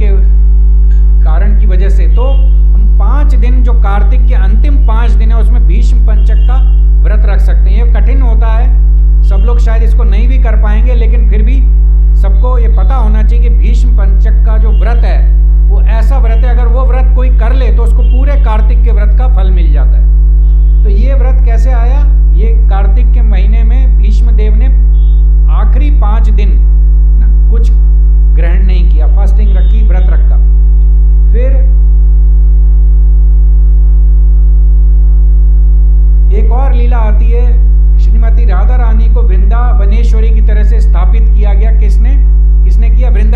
की वजह से, तो हम 5 दिन जो कार्तिक के अंतिम 5 दिन है उसमें भीष्म पंचक का व्रत रख सकते हैं। ये कठिन होता है, सब लोग शायद इसको नहीं भी कर पाएंगे, लेकिन फिर भी सबको ये पता होना चाहिए कि भीष्म पंचक का जो व्रत है वो ऐसा व्रत है, अगर वो व्रत कोई कर ले तो उसको पूरे कार्तिक के व्रत का फल मिल जाता है। तो ये व्रत कैसे आया, ये कार्तिक के महीने में भीष्म देव ने आखिरी 5 दिन कुछ ग्रहण नहीं किया, फास्टिंग रखी, व्रत रखा। फिर एक और लीला आती है, श्रीमती राधा रानी को वृंदावनेश्वरी की तरह से स्थापित किया गया। किसने किया? वृंदावन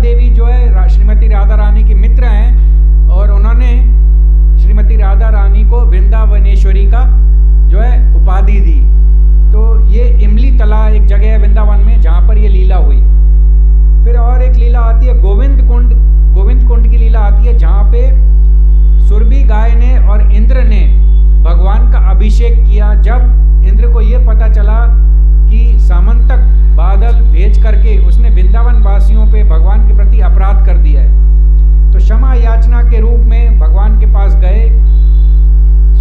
देवी जो है श्रीमती राधा रानी की मित्र हैं और उन्होंने श्रीमती राधा रानी को वृंदावनेश्वरी का जो है उपाधि दी। तो ये इमली तला एक जगह है वृंदावन में जहाँ पर ये लीला हुई। फिर और एक लीला आती है गोविंद कुंड की लीला आती है, जहाँ पे सुरभि गाय ने और इंद्र ने भगवान का अभिषेक किया। जब इंद्र को ये पता चला कि सामंतक बादल भेज करके उसने वृंदावन वासियों पे भगवान के प्रति अपराध कर दिया है, तो क्षमा याचना के रूप में भगवान के पास गए,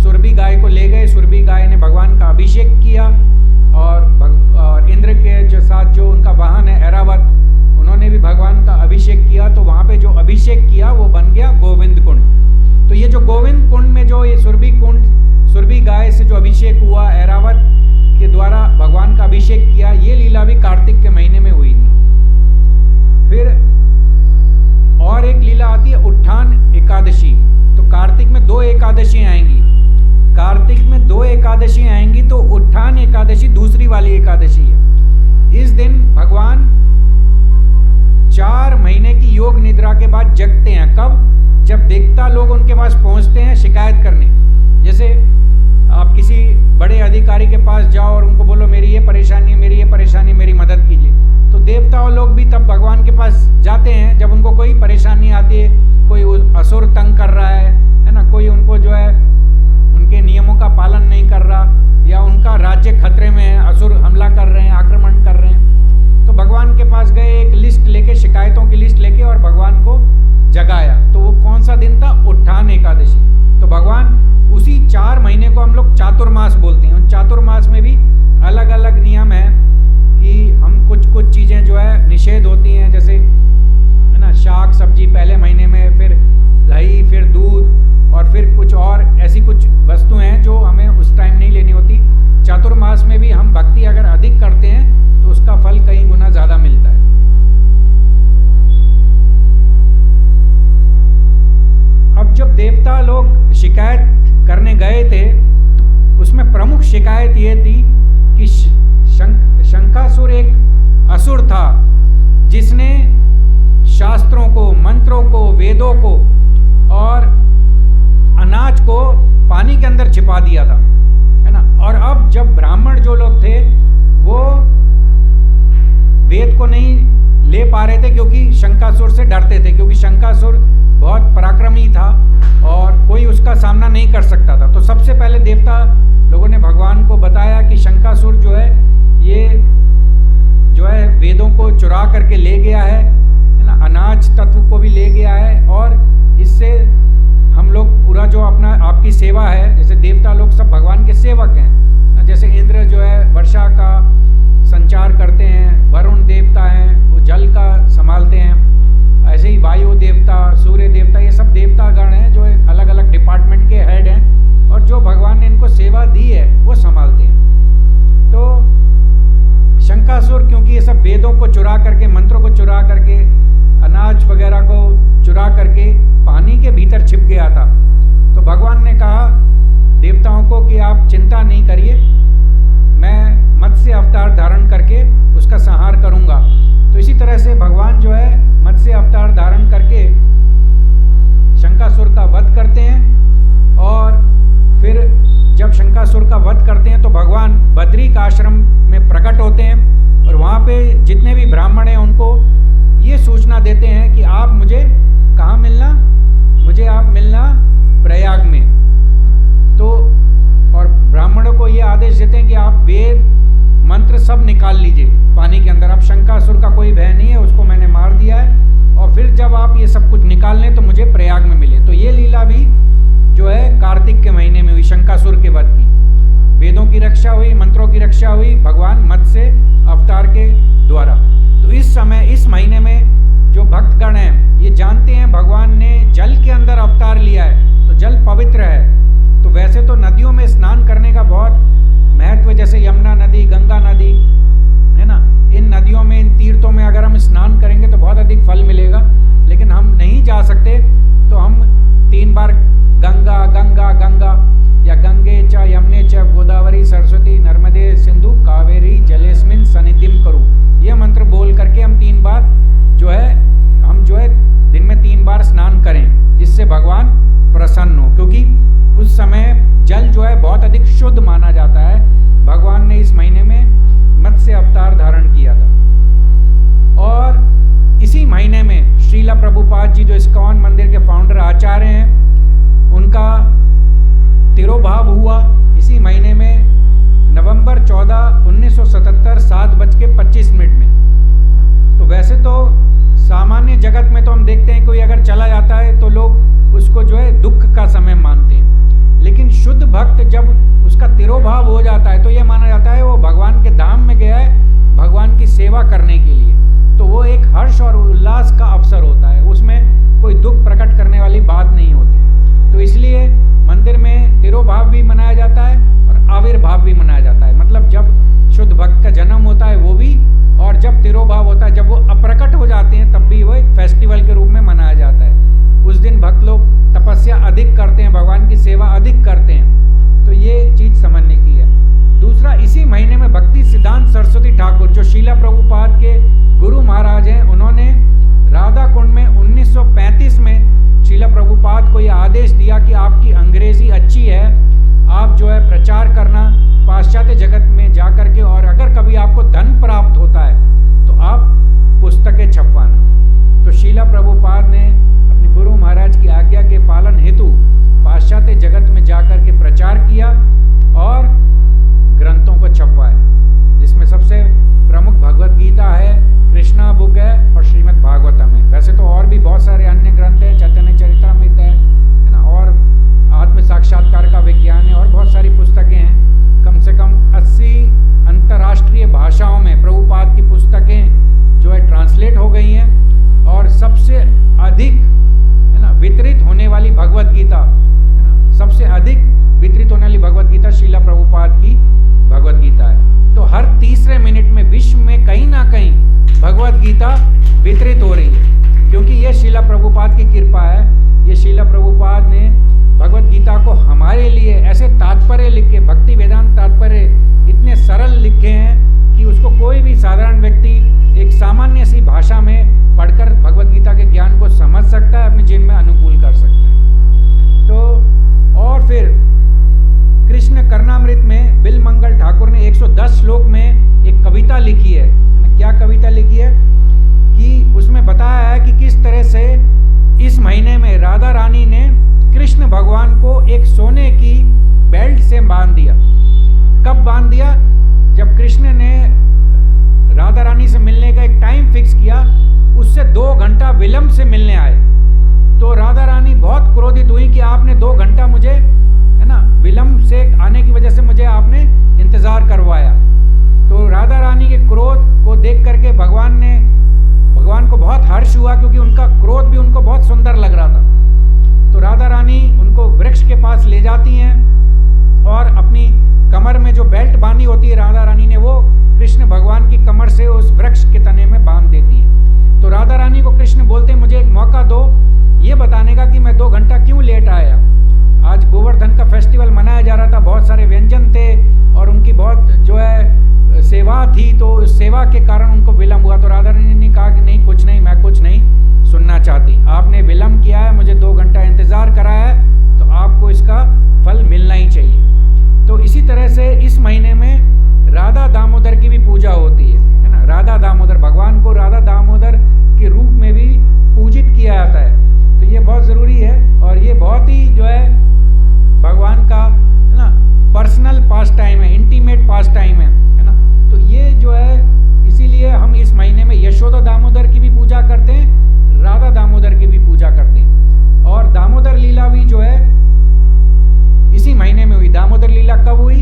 सुरभि गाय को ले गए। सुरभि गाय ने भगवान का अभिषेक किया और इंद्र के जो साथ जो उनका वाहन है ऐरावत, उन्होंने भी भगवान का अभिषेक किया। तो वहाँ पे जो अभिषेक किया वो बन गया गोविंद कुंड। तो ये जो गोविंद कुंड में जो ये सुरभि गाय से जो अभिषेक हुआ, ऐरावत के द्वारा भगवान का अभिषेक किया, ये लीला भी कार्तिक के महीने में हुई थी। फिर और एक लीला आती है उट्ठान एकादशी। तो कार्तिक में 2 एकादशी आएंगी। कार्तिक में 2 एकादशी आएंगी, तो उट्ठान एकादशी दूसरी वाली एकादशी है। इस दिन भगवान 4 महीने की योग निद्रा के बाद जगते हैं। कब? जब देवता लोग उनके पास पहुंचते हैं शिकायत करने। जैसे आप किसी बड़े अधिकारी के पास जाओ और उनको बोलो मेरी ये परेशानी, मेरी मदद कीजिए, तो देवता लोग भी तब भगवान के पास जाते हैं जब उनको कोई परेशानी आती है, कोई असुर तंग कर रहा है ना, कोई उनको जो है उनके नियमों का पालन नहीं कर रहा, या उनका राज्य खतरे में है, असुर हमला कर रहे हैं, आक्रमण कर रहे हैं, तो भगवान के पास गए एक लिस्ट लेके, शिकायतों की लिस्ट लेके, और भगवान को जगाया। तो वो कौन सा दिन था? उट्ठान एकादशी। तो भगवान उसी 4 महीने को हम लोग चातुर्मास बोलते हैं। उन चातुर्मास में भी अलग अलग नियम है कि हम कुछ चीज़ें जो है निषेध होती हैं, जैसे है ना शाक सब्जी पहले महीने में, फिर दही, फिर दूध, और फिर कुछ और ऐसी कुछ वस्तुएं हैं जो हमें उस टाइम नहीं लेनी होती। चातुर्मास में भी हम भक्ति अगर अधिक करते हैं तो उसका फल कई गुना ज़्यादा मिलता है। अब जब देवता लोग शिकायत करने गए थे तो उसमें प्रमुख शिकायत ये थी कि शंकासुर एक असुर था जिसने शास्त्रों को, मंत्रों को, वेदों को और अनाज को पानी के अंदर छिपा दिया था, है ना। और अब जब ब्राह्मण जो लोग थे वो वेद को नहीं ले पा रहे थे क्योंकि शंकासुर से डरते थे, क्योंकि शंकासुर बहुत पराक्रमी था और कोई उसका सामना नहीं कर सकता था। तो सबसे पहले देवता लोगों ने भगवान को बताया कि शंकासुर जो है ये जो है वेदों को चुरा करके ले गया है ना, अनाज तत्व को भी ले गया है, और इससे हम लोग पूरा जो अपना आपकी सेवा है, जैसे देवता लोग सब भगवान के सेवक हैं, जैसे इंद्र जो है वर्षा का संचार करते हैं, वरुण देवता हैं वो जल का संभालते हैं, ऐसे ही वायु देवता, सूर्य देवता, ये सब देवतागण हैं जो अलग अलग डिपार्टमेंट के हेड हैं, और जो भगवान ने इनको सेवा दी है वो संभालते हैं। तो शंकासुर क्योंकि ये सब वेदों को चुरा करके, मंत्रों को चुरा करके, अनाज वगैरह को चुरा करके पानी के भीतर छिप गया था, तो भगवान ने कहा देवताओं को कि आप चिंता नहीं करिए, मैं मत्स्य अवतार धारण करके उसका संहार करूंगा। तो इसी तरह से भगवान जो है मत्स्य अवतार धारण करके शंकासुर का वध करते हैं, और फिर जब शंकासुर का वध करते हैं तो भगवान बद्रिक आश्रम में प्रकट होते हैं, और वहाँ पे जितने भी ब्राह्मण हैं उनको ये सूचना देते हैं कि आप मुझे कहाँ मिलना, मुझे आप मिलना प्रयाग में। तो और ब्राह्मणों को ये आदेश देते हैं कि आप वेद मंत्र सब निकाल लीजिए पानी के अंदर। अब शंकासुर का कोई भय नहीं है, उसको मैंने मार दिया है, और फिर जब आप ये सब कुछ निकाल लें तो मुझे प्रयाग में मिले। तो ये लीला भी जो है कार्तिक के महीने में हुई, शंकासुर के वध की। वेदों की रक्षा हुई, मंत्रों की रक्षा हुई भगवान मत्स्य अवतार के द्वारा। तो इस समय, इस महीने में जो भक्तगण हैं ये जानते हैं भगवान ने जल के अंदर अवतार लिया है, तो जल पवित्र है। तो वैसे तो नदियों में स्नान करने का बहुत महत्व, जैसे यमुना नदी, गंगा नदी, है ना, इन नदियों में, इन तीर्थों में अगर हम स्नान करेंगे तो बहुत अधिक फल मिलेगा। लेकिन हम नहीं जा सकते, तो हम 3 बार गंगा गंगा गंगा, या गंगे च यमुने च गोदावरी सरस्वती नर्मदे सिंधु कावेरी जलेस्मिन सन्निधिम करूँ, ये मंत्र शुद्ध माना जाता है। भगवान ने इस महीने में मत्स्य अवतार धारण किया था। और इसी महीने में श्रीला प्रभुपाद जी जो इस्कॉन मंदिर के फाउंडर आचार्य हैं, उनका तिरोभाव हुआ इसी महीने में नवंबर 14, 1977 7:25 में। तो वैसे तो सामान्य जगत में तो हम देखते हैं कोई अगर चला जाता है तो लोग उसको जो है दुख का समय मानते हैं, लेकिन शुद्ध भक्त जब उसका तिरोभाव हो जाता है तो ये माना जाता है वो भगवान के धाम में गया है भगवान की सेवा करने के लिए। तो वो एक हर्ष और उल्लास का अवसर होता है, उसमें कोई दुख प्रकट करने वाली बात नहीं होती। तो इसलिए मंदिर में तिरोभाव भी मनाया जाता है और आविर्भाव भी मनाया जाता है। मतलब जब शुद्ध भक्त का जन्म होता है वो भी, और जब तिरोभाव होता है, जब वो अप्रकट हो जाते हैं तब भी वो एक फेस्टिवल के रूप में मनाया जाता है। उस दिन भक्त लोग तपस्या अधिक करते हैं, भगवान की सेवा अधिक करते हैं। तो ये चीज़ समझने की है। दूसरा, इसी महीने में भक्ति सिद्धांत सरस्वती ठाकुर जो शीला प्रभुपाद के गुरु महाराज हैं, उन्होंने राधा कुंड में 1935 में शीला प्रभुपाद को ये आदेश दिया कि आपकी अंग्रेजी अच्छी है, आप जो है प्रचार करना पाश्चात्य जगत में जा कर के, और अगर कभी आपको धन प्राप्त होता है तो आप पुस्तकें छपवाना। तो शीला प्रभुपाद ने अपने गुरु महाराज की आज्ञा के पालन हेतु पाश्चात्य जगत में जाकर के प्रचार किया और ग्रंथों को छपवाया, जिसमें सबसे प्रमुख भगवत गीता है, कृष्णा बुक है और श्रीमद् भागवतम है। वैसे तो और भी बहुत सारे अन्य ग्रंथ हैं, चैतन्य चरितामृत है ना, और आत्म साक्षात्कार का विज्ञान है, और बहुत सारी पुस्तकें हैं। कम से कम 80 अंतर्राष्ट्रीय भाषाओं में प्रभुपाद की पुस्तकें जो है ट्रांसलेट हो गई हैं। और सबसे अधिक है ना वितरित होने वाली भगवत गीता है ना, सबसे अधिक वितरित होने वाली भगवत गीता शीला प्रभुपाद की भगवत गीता है। तो हर तीसरे मिनट में विश्व में कहीं ना कहीं भगवत गीता वितरित हो रही है, क्योंकि ये शीला प्रभुपाद की कृपा है। ये शीला प्रभुपाद ने भगवत गीता को हमारे लिए ऐसे तात्पर्य लिखे, भक्ति वेदांत तात्पर्य इतने सरल लिखे हैं कि उसको कोई भी साधारण व्यक्ति एक सामान्य सी भाषा में पढ़कर भगवत गीता के ज्ञान को समझ सकता है, अपने जीवन में अनुकूल कर सकता है। तो और फिर कृष्ण कर्णामृत में बिल मंगल ठाकुर ने 110 श्लोक में एक कविता लिखी है। क्या कविता लिखी है कि उसमें बताया है कि किस तरह से इस महीने में राधा रानी ने कृष्ण भगवान को एक सोने की बेल्ट से बांध दिया। कब बांध दिया? जब कृष्ण ने राधा रानी से मिलने का एक टाइम फिक्स किया, उससे 2 घंटा विलंब से मिलने आए। तो राधा रानी बहुत क्रोधित हुई कि आपने 2 घंटा मुझे है ना विलंब से आने की वजह से मुझे आपने इंतजार करवाया। तो राधा रानी के क्रोध को देख करके भगवान को बहुत हर्ष हुआ, क्योंकि उनका क्रोध भी उनको बहुत सुंदर लग रहा था। तो राधा रानी उनको वृक्ष के पास ले जाती हैं और अपनी कमर में जो बेल्ट बांधी होती है राधा रानी ने, वो कृष्ण भगवान की कमर से उस वृक्ष के तने में बांध देती हैं। तो राधा रानी को कृष्ण बोलते हैं, मुझे एक मौका दो ये बताने का कि मैं 2 घंटा क्यों लेट आया। आज गोवर्धन का फेस्टिवल मनाया जा रहा था, बहुत सारे व्यंजन थे और उनकी बहुत जो है सेवा थी, तो उस सेवा के कारण उनको विलंब हुआ। तो राधा रानी ने कहा कि नहीं, कुछ नहीं, मैं कुछ नहीं सुनना चाहती, आपने विलंब किया है, मुझे 2 घंटा इंतजार कराया है, तो आपको इसका फल मिलना ही चाहिए। तो इसी तरह से इस महीने में राधा दामोदर की भी पूजा होती है ना। राधा दामोदर, भगवान को राधा दामोदर के रूप में भी पूजित किया जाता है। तो ये बहुत ज़रूरी है और ये बहुत ही जो है भगवान का है ना पर्सनल पास टाइम है, इंटीमेट पास टाइम है ना। तो ये जो है इसीलिए हम इस महीने में यशोदा दामोदर की भी पूजा करते हैं, राधा दामोदर की भी पूजा करते हैं। और दामोदर लीला भी जो है इसी महीने में हुई। दामोदर लीला कब हुई?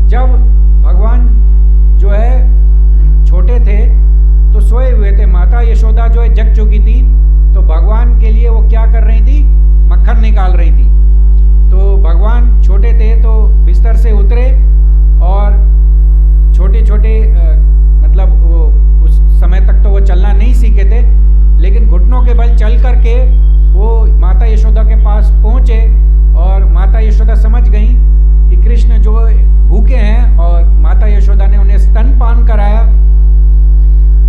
जब भगवान जो है छोटे थे तो सोए हुए थे, माता यशोदा जो है जग चुकी थी, तो भगवान के लिए वो क्या कर रही थी? मक्खन निकाल रही थी। तो भगवान छोटे थे तो बिस्तर से उतरे और छोटे छोटे मतलब वो उस समय तक तो वो चलना नहीं सीखे थे, लेकिन घुटनों के बल चल करके वो माता यशोदा के पास पहुँचे और माता यशोदा समझ गई कि कृष्ण जो भूखे हैं, और माता यशोदा ने उन्हें स्तनपान कराया।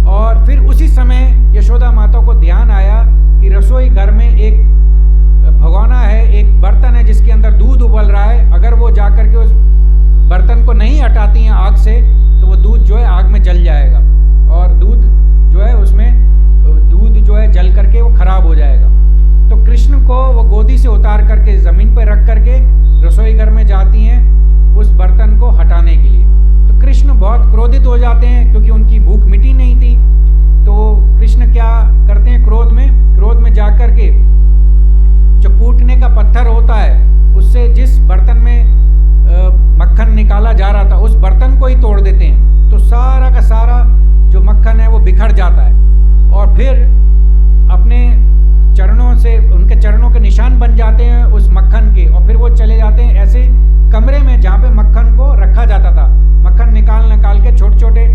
और फिर उसी समय यशोदा माता को ध्यान आया कि रसोई घर में एक भगोना है, एक बर्तन है जिसके अंदर दूध उबल रहा है, अगर वो जाकर के उस बर्तन को नहीं हटाती हैं आग से तो वो दूध जो है आग में जल जाएगा और दूध जो है उसमें दूध जो है जल करके वो खराब हो जाएगा। तो कृष्ण को वो गोदी से उतार करके ज़मीन पर रख करके रसोई घर में जाती हैं उस बर्तन को हटाने के लिए। तो कृष्ण बहुत क्रोधित हो जाते हैं क्योंकि उनकी भूख मिटी नहीं थी। तो कृष्ण क्या करते हैं, क्रोध में जा कर के जो कूटने का पत्थर होता है उससे जिस बर्तन में मक्खन निकाला जा रहा था उस बर्तन को ही तोड़ देते हैं। तो सारा का सारा जो मक्खन है वो बिखर जाता है और फिर अपने चरणों से उनके चरणों के निशान बन जाते हैं उस मक्खन के और फिर वो चले जाते हैं ऐसे कमरे में जहाँ पे मक्खन को रखा जाता था। मक्खन निकाल के छोटे छोटे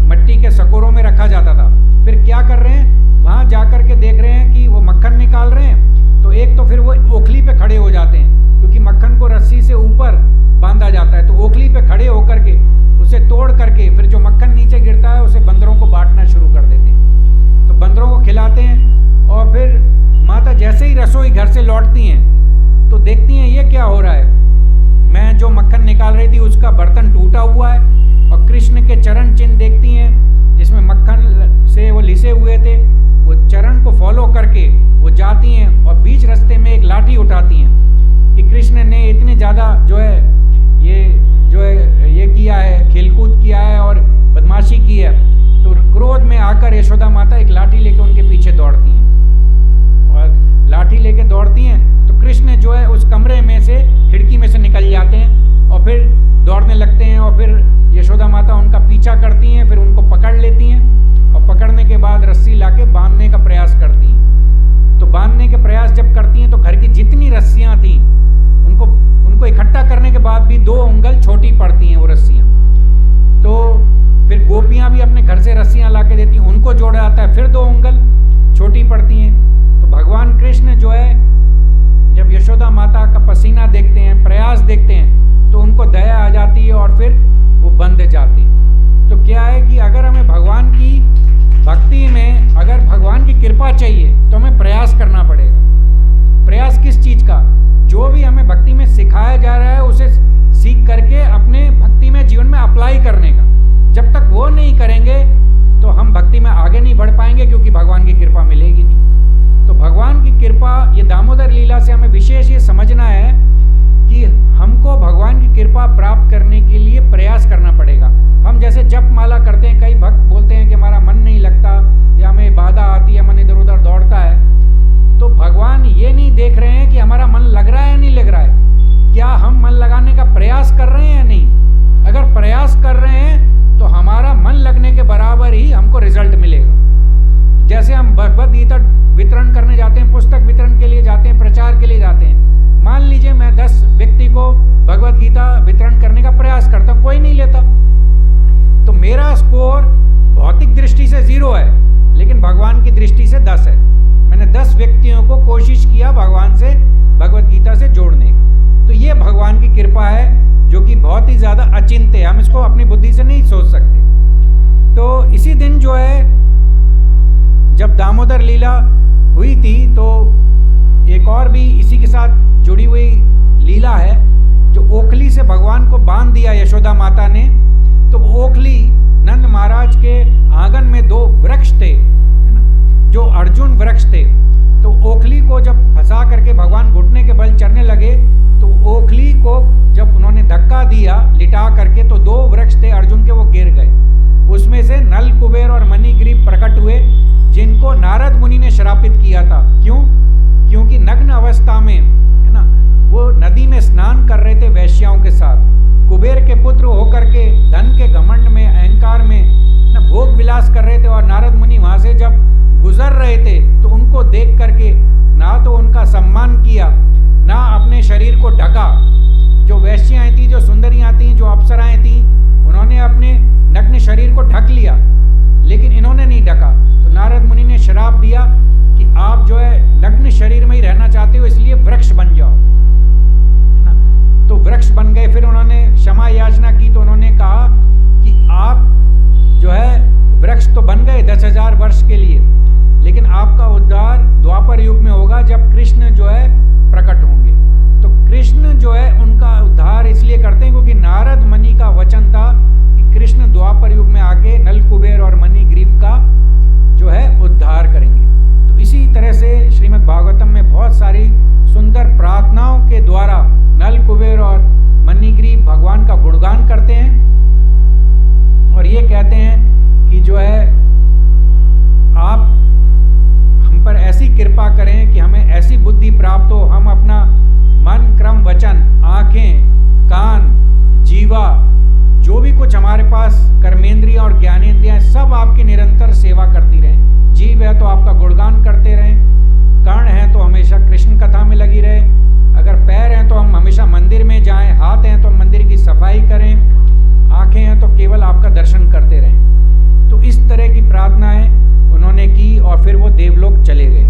मिट्टी के सकोरों में रखा जाता था। फिर क्या कर रहे हैं, वहाँ जा कर के देख रहे हैं कि वो मक्खन निकाल रहे हैं। तो एक तो फिर वो ओखली पे खड़े हो जाते हैं क्योंकि मक्खन को रस्सी से ऊपर बांधा जाता है। तो ओखली पे खड़े होकर के उसे तोड़ करके फिर जो मक्खन नीचे गिरता है उसे बंदरों को बांटना शुरू कर देते हैं। तो बंदरों को खिलाते हैं और फिर माता जैसे ही रसोई घर से लौटती हैं तो देखती हैं ये क्या हो रहा है। मैं जो मक्खन निकाल रही थी उसका बर्तन टूटा हुआ है और कृष्ण के चरण चिन्ह देखती हैं जिसमें मक्खन से वो लिसे हुए थे। वो चरण को फॉलो करके वो जाती हैं और बीच रास्ते में एक लाठी उठाती हैं कि कृष्ण ने इतने ज़्यादा जो है ये किया है, खेलकूद किया है और बदमाशी की है। तो क्रोध में आकर यशोदा माता एक लाठी लेके उनके पीछे दौड़ती हैं और लाठी लेके दौड़ती हैं तो कृष्ण जो है उस कमरे में से खिड़की में से निकल जाते हैं और फिर दौड़ने लगते हैं और फिर यशोदा माता उनका पीछा करती हैं। फिर उनको पकड़ लेती हैं और पकड़ने के बाद रस्सी लाके बांधने का प्रयास करती हैं। तो बांधने के प्रयास जब करती हैं तो घर की जितनी रस्सियाँ थीं उनको इकट्ठा करने के बाद भी 2 उंगल छोटी पड़ती हैं वो रस्सियाँ। तो फिर गोपियाँ भी अपने घर से रस्सियाँ ला के देती हैं, उनको जोड़ा जाता है, फिर 2 उंगल छोटी पड़ती हैं। तो भगवान कृष्ण जो है जब यशोदा माता का पसीना देखते हैं, प्रयास देखते हैं तो उनको दया आ जाती है और फिर वो बंध जाती है। तो क्या है कि अगर हमें भगवान की भक्ति में अगर भगवान की कृपा चाहिए तो हमें प्रयास करना पड़ेगा। प्रयास किस चीज़ का, जो भी हमें भक्ति में सिखाया जा रहा है उसे सीख करके अपने भक्ति में जीवन में अप्लाई करने का। जब तक वो नहीं करेंगे तो हम भक्ति में आगे नहीं बढ़ पाएंगे क्योंकि भगवान की कृपा मिलेगी नहीं। तो भगवान की कृपा, ये दामोदर लीला से हमें विशेष ये समझना है कि हमको भगवान की कृपा प्राप्त करने के लिए प्रयास करना पड़ेगा। हम जैसे जप माला करते हैं, कई भक्त बोलते हैं कि हमारा मन नहीं लगता या हमें बाधा आती है, मन इधर उधर दौड़ता है। तो भगवान ये नहीं देख रहे हैं कि हमारा मन लग रहा है या नहीं लग रहा है, क्या हम मन लगाने का प्रयास कर रहे हैं या नहीं। अगर प्रयास कर रहे हैं तो हमारा मन लगने के बराबर ही हमको रिजल्ट मिलेगा। जैसे हम भगवद गीता वितरण करने जाते हैं, पुस्तक वितरण के लिए जाते हैं, प्रचार के लिए जाते हैं। मान लीजिए मैं 10 व्यक्ति को भगवद गीता वितरण करने का प्रयास करता हूँ, कोई नहीं लेता, तो मेरा स्कोर भौतिक दृष्टि से 0 है लेकिन भगवान की दृष्टि से 10 है। मैंने 10 व्यक्तियों को कोशिश किया भगवान से भगवद गीता से जोड़ने की। तो ये भगवान की कृपा है जो कि बहुत ही ज़्यादा अचिंत्य है, हम इसको अपनी बुद्धि से नहीं सोच सकते। तो इसी दिन जो है जब दामोदर लीला हुई थी तो एक और भी इसी के साथ जुड़ी हुई लीला है, जो ओखली से भगवान को बांध दिया यशोदा माता ने। तो ओखली नंद महाराज के आंगन में 2 वृक्ष थे, है ना, जो अर्जुन वृक्ष थे। तो ओखली को जब फंसा करके भगवान घुटने के बल चढ़ने लगे तो ओखली को जब उन्होंने धक्का दिया लिटा करके तो 2 वृक्ष थे अर्जुन के, वो गिर गए। उसमें से नल कुबेर और मणिग्रीव प्रकट हुए जिनको नारद मुनि ने श्रापित किया था। क्यों? क्योंकि नग्न अवस्था में, है ना, वो नदी में स्नान कर रहे थे वैश्याओं के साथ। कुबेर के पुत्र होकर के धन के घमंड में, अहंकार में, ना, भोग विलास कर रहे थे और नारद मुनि वहाँ से जब गुजर रहे थे तो उनको देख करके ना तो उनका सम्मान किया, ना अपने शरीर को ढका। जो वैश्याएँ थी, जो सुंदरियाँ थी, जो अप्सराएँ थी, उन्होंने अपने नग्न शरीर को ढक लिया लेकिन इन्होंने नहीं ढका। तो नारद मुनि ने श्राप दिया कि आप जो है नग्न शरीर में ही रहना चाहते हो, इसलिए वृक्ष बन जाओ, है ना। तो वृक्ष बन गए। फिर उन्होंने क्षमा याचना की तो उन्होंने कहा कि आप जो है वृक्ष तो बन गए 10,000 वर्ष के लिए, लेकिन आपका उद्धार द्वापर युग में होगा जब कृष्ण जो है प्रकट होंगे। तो कृष्ण जो है उनका उद्धार इसलिए करते हैं क्योंकि नारद मुनि का वचन था कि कृष्ण द्वापर युग में आके नल कुबेर और मणिग्रीव का जो है उद्धार करेंगे। तो इसी तरह से श्रीमद् भागवतम में बहुत सारी सुंदर प्रार्थनाओं के द्वारा नल कुबेर और मणिग्रीव भगवान का गुणगान करते हैं और ये कहते हैं कि जो है आप हम पर ऐसी कृपा करें कि हमें ऐसी बुद्धि प्राप्त हो, हम अपना मन क्रम वचन आंखें कान जीवा जो भी कुछ हमारे पास कर्मेंद्रियां और ज्ञानेंद्रियां सब आपकी निरंतर सेवा करती रहें। जीव है तो आपका गुणगान करते रहें, कर्ण है तो हमेशा कृष्ण कथा में लगी रहे, अगर पैर हैं तो हम हमेशा मंदिर में जाएं, हाथ हैं तो मंदिर की सफाई करें, आंखें हैं तो केवल आपका दर्शन करते रहें। तो इस तरह की प्रार्थनाएं उन्होंने की और फिर वो देवलोक चले गए।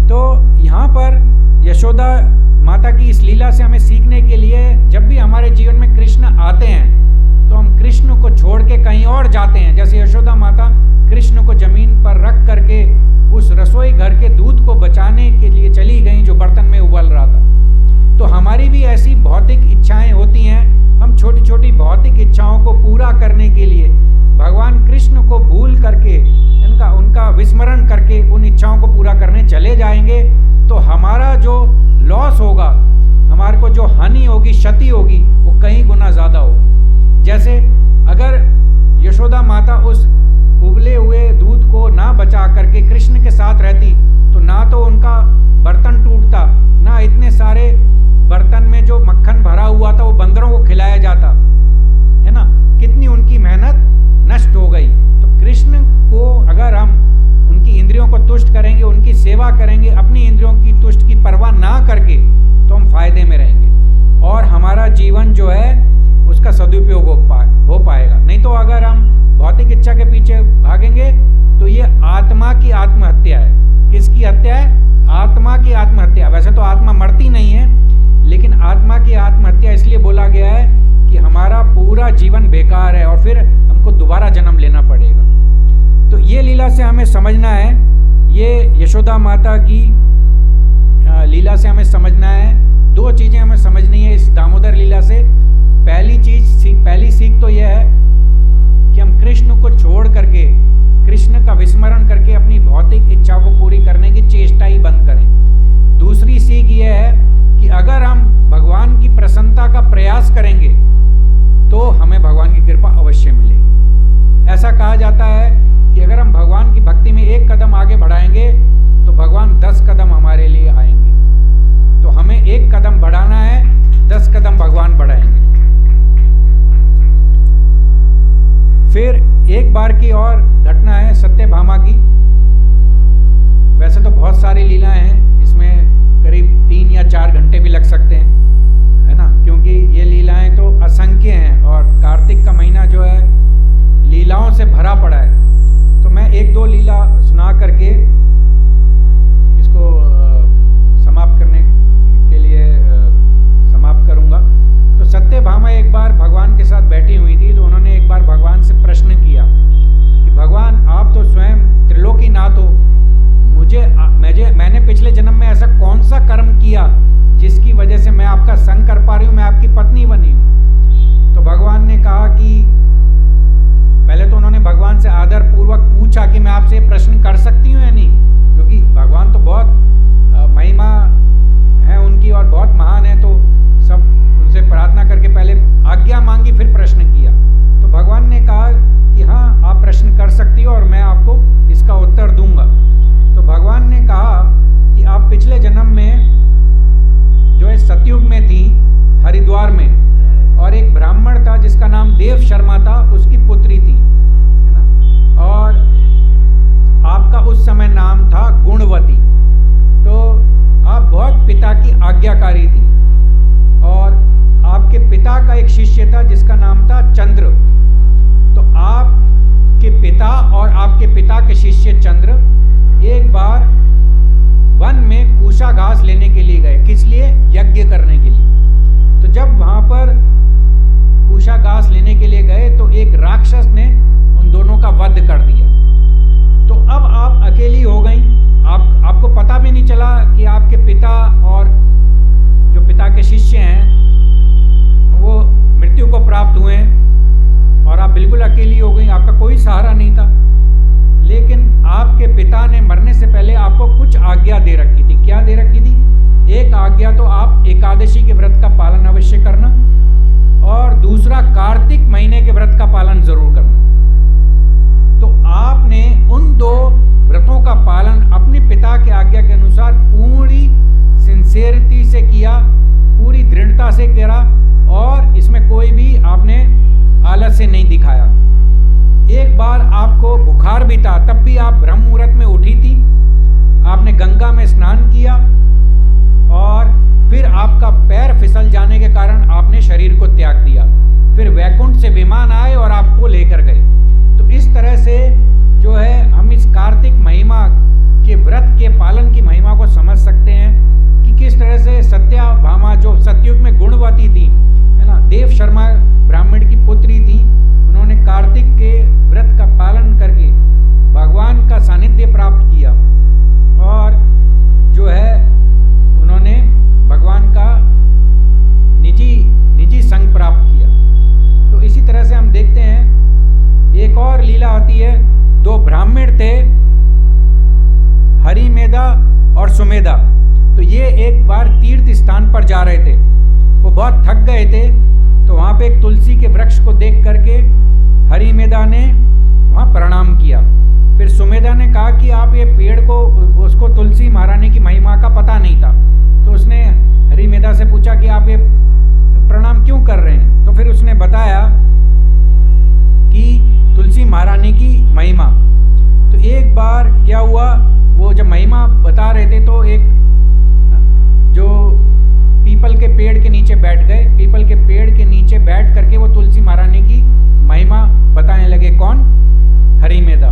तो यहाँ पर यशोदा माता की इस लीला से हमें सीखने के लिए जब भी हमारे जीवन में कृष्ण आते हैं तो हम कृष्ण को छोड़ के कहीं और जाते हैं। जैसे यशोदा माता कृष्ण को जमीन पर रख करके उस रसोई घर के दूध को बचाने के लिए चली गई जो बर्तन में उबल रहा था। तो हमारी भी ऐसी भौतिक इच्छाएं होती हैं, हम छोटी छोटी भौतिक इच्छाओं को पूरा करने के लिए भगवान कृष्ण को भूल करके उनका विस्मरण करके उन इच्छाओं को पूरा करने चले जाएंगे तो हमारा जो लॉस होगा, हमारे को जो हानि होगी, क्षति होगी, वो कई गुना ज़्यादा होगी। जैसे अगर यशोदा माता उस उबले हुए दूध को ना बचा करके कृष्ण के साथ रहती तो ना तो उनका बर्तन टूटता, ना इतने सारे बर्तन में जो मक्खन भरा हुआ था वो बंदरों को खिलाया जाता, है ना। कितनी उनकी मेहनत नष्ट हो गई। तो कृष्ण को अगर हम उनकी इंद्रियों को तुष्ट करेंगे, उनकी सेवा करेंगे, अपनी इंद्रियों की तुष्ट की परवाह ना करके, तो हम फायदे में रहेंगे और हमारा जीवन जो है उसका सदुपयोग हो पाएगा। नहीं तो अगर हम भौतिक इच्छा के पीछे भागेंगे तो ये आत्मा की आत्महत्या है। किसकी हत्या है? आत्मा की आत्महत्या। वैसे तो आत्मा मरती नहीं है, लेकिन आत्मा की आत्महत्या इसलिए बोला गया है कि हमारा पूरा जीवन बेकार है और फिर हमको दोबारा जन्म लेना पड़ेगा। तो ये लीला से हमें समझना है, ये यशोदा माता की लीला से हमें समझना है। दो चीज़ें हमें समझनी है इस दामोदर लीला से। पहली सीख तो यह है कि हम कृष्ण को छोड़ करके, कृष्ण का विस्मरण करके अपनी भौतिक इच्छाओं को पूरी करने की चेष्टा ही बंद करें। दूसरी सीख यह है कि अगर हम भगवान की प्रसन्नता का प्रयास करेंगे तो हमें भगवान की कृपा अवश्य मिलेगी। ऐसा कहा जाता है कि अगर हम भगवान की भक्ति में एक कदम आगे बढ़ाएंगे तो भगवान 10 कदम हमारे लिए आएंगे। तो हमें एक कदम बढ़ाना है, 10 कदम भगवान बढ़ाएंगे। फिर एक बार की और घटना है सत्यभामा की। वैसे तो बहुत सारी लीलाएं हैं, इसमें करीब 3 या 4 घंटे भी लग सकते हैं, है ना, क्योंकि ये लीलाएं तो असंख्य हैं और कार्तिक का महीना जो है लीलाओं से भरा पड़ा है। तो मैं 1-2 लीला सुना करके इसको समाप्त करने के लिए समाप्त करूंगा। तो सत्यभामा एक बार भगवान के साथ बैठी हुई थी, तो उन्होंने एक बार भगवान से प्रश्न किया कि भगवान आप तो स्वयं त्रिलोकीनाथ हो, मैंने पिछले जन्म में ऐसा कौन सा कर्म किया जिसकी वजह से मैं आपका संग कर पा रही हूँ, मैं आपकी पत्नी बनी हूँ। तो भगवान ने कहा कि पहले तो उन्होंने भगवान से आदर पूर्वक पूछा कि मैं आपसे प्रश्न कर सकती हूँ या नहीं, क्योंकि भगवान तो बहुत महिमा है उनकी और बहुत महान है, तो सब उनसे प्रार्थना करके पहले आज्ञा मांगी फिर प्रश्न किया। तो भगवान ने कहा कि हाँ आप प्रश्न कर सकती हो और मैं आपको इसका उत्तर दूंगा। तो भगवान ने कहा कि आप पिछले जन्म में जो है सतयुग में थी हरिद्वार में, और एक ब्राह्मण था जिसका नाम देव शर्मा था, उसकी पुत्री थी, है ना, और आपका उस समय नाम था गुणवती। तो आप बहुत पिता की आज्ञाकारी थी और आपके पिता का एक शिष्य था जिसका नाम था चंद्र। तो आपके पिता और आपके पिता के शिष्य चंद्र एक बार वन में कूशा घास लेने के लिए गए। किस लिए? यज्ञ करने के लिए। तो जब वहां पर कूशा घास लेने के लिए गए तो एक राक्षस ने उन दोनों का वध कर दिया। तो अब आप अकेली हो गई, आपको पता भी नहीं चला कि आपके पिता और जो पिता के शिष्य एकादशी के व्रत का पालन अवश्य करना, और दूसरा कार्तिक महीने के व्रत का पालन जरूर करना। तो आपने उन 2 व्रतों का पालन अपने पिता के आज्ञा के अनुसार पूरी सिंसेरिटी से किया, पूरी दृढ़ता से करा, और इसमें कोई भी आपने आलस्य नहीं दिखाया। एक बार आपको बुखार भी था, तब भी आप ब्रह्म मुहूर्त में उठी थी, आपने गंगा में स्नान किया, और फिर आपका पैर फिसल जाने के कारण आपने शरीर को त्याग दिया। फिर वैकुंठ से विमान आए और आपको लेकर गए। तो इस तरह से जो है हम इस कार्तिक महिमा के व्रत के पालन की महिमा को समझ सकते हैं कि किस तरह से सत्याभामा जो सतयुग में गुणवती थी, है ना, देव शर्मा ब्राह्मण की पुत्री थी, उन्होंने कार्तिक के व्रत का पालन करके भगवान का सानिध्य प्राप्त किया, और जो है उन्होंने भगवान का निजी संग प्राप्त किया। तो इसी तरह से हम देखते हैं एक और लीला आती है। 2 ब्राह्मण थे, हरिमेधा और सुमेधा। तो ये एक बार तीर्थ स्थान पर जा रहे थे, वो बहुत थक गए थे, तो वहाँ पे एक तुलसी के वृक्ष को देख करके हरिमेधा ने वहाँ प्रणाम किया। फिर सुमेधा ने कहा कि आप ये पेड़ को, उसको तुलसी महारानी की महिमा का पता नहीं था, तो उसने हरिमेधा से पूछा कि आप ये प्रणाम क्यों कर रहे हैं। तो फिर उसने बताया कि तुलसी महारानी की महिमा। तो एक बार क्या हुआ, वो जब महिमा बता रहे थे तो एक जो पीपल के पेड़ के नीचे बैठ गए, पीपल के पेड़ के नीचे बैठ करके वो तुलसी महारानी की महिमा बताने लगे। कौन? हरिमेधा।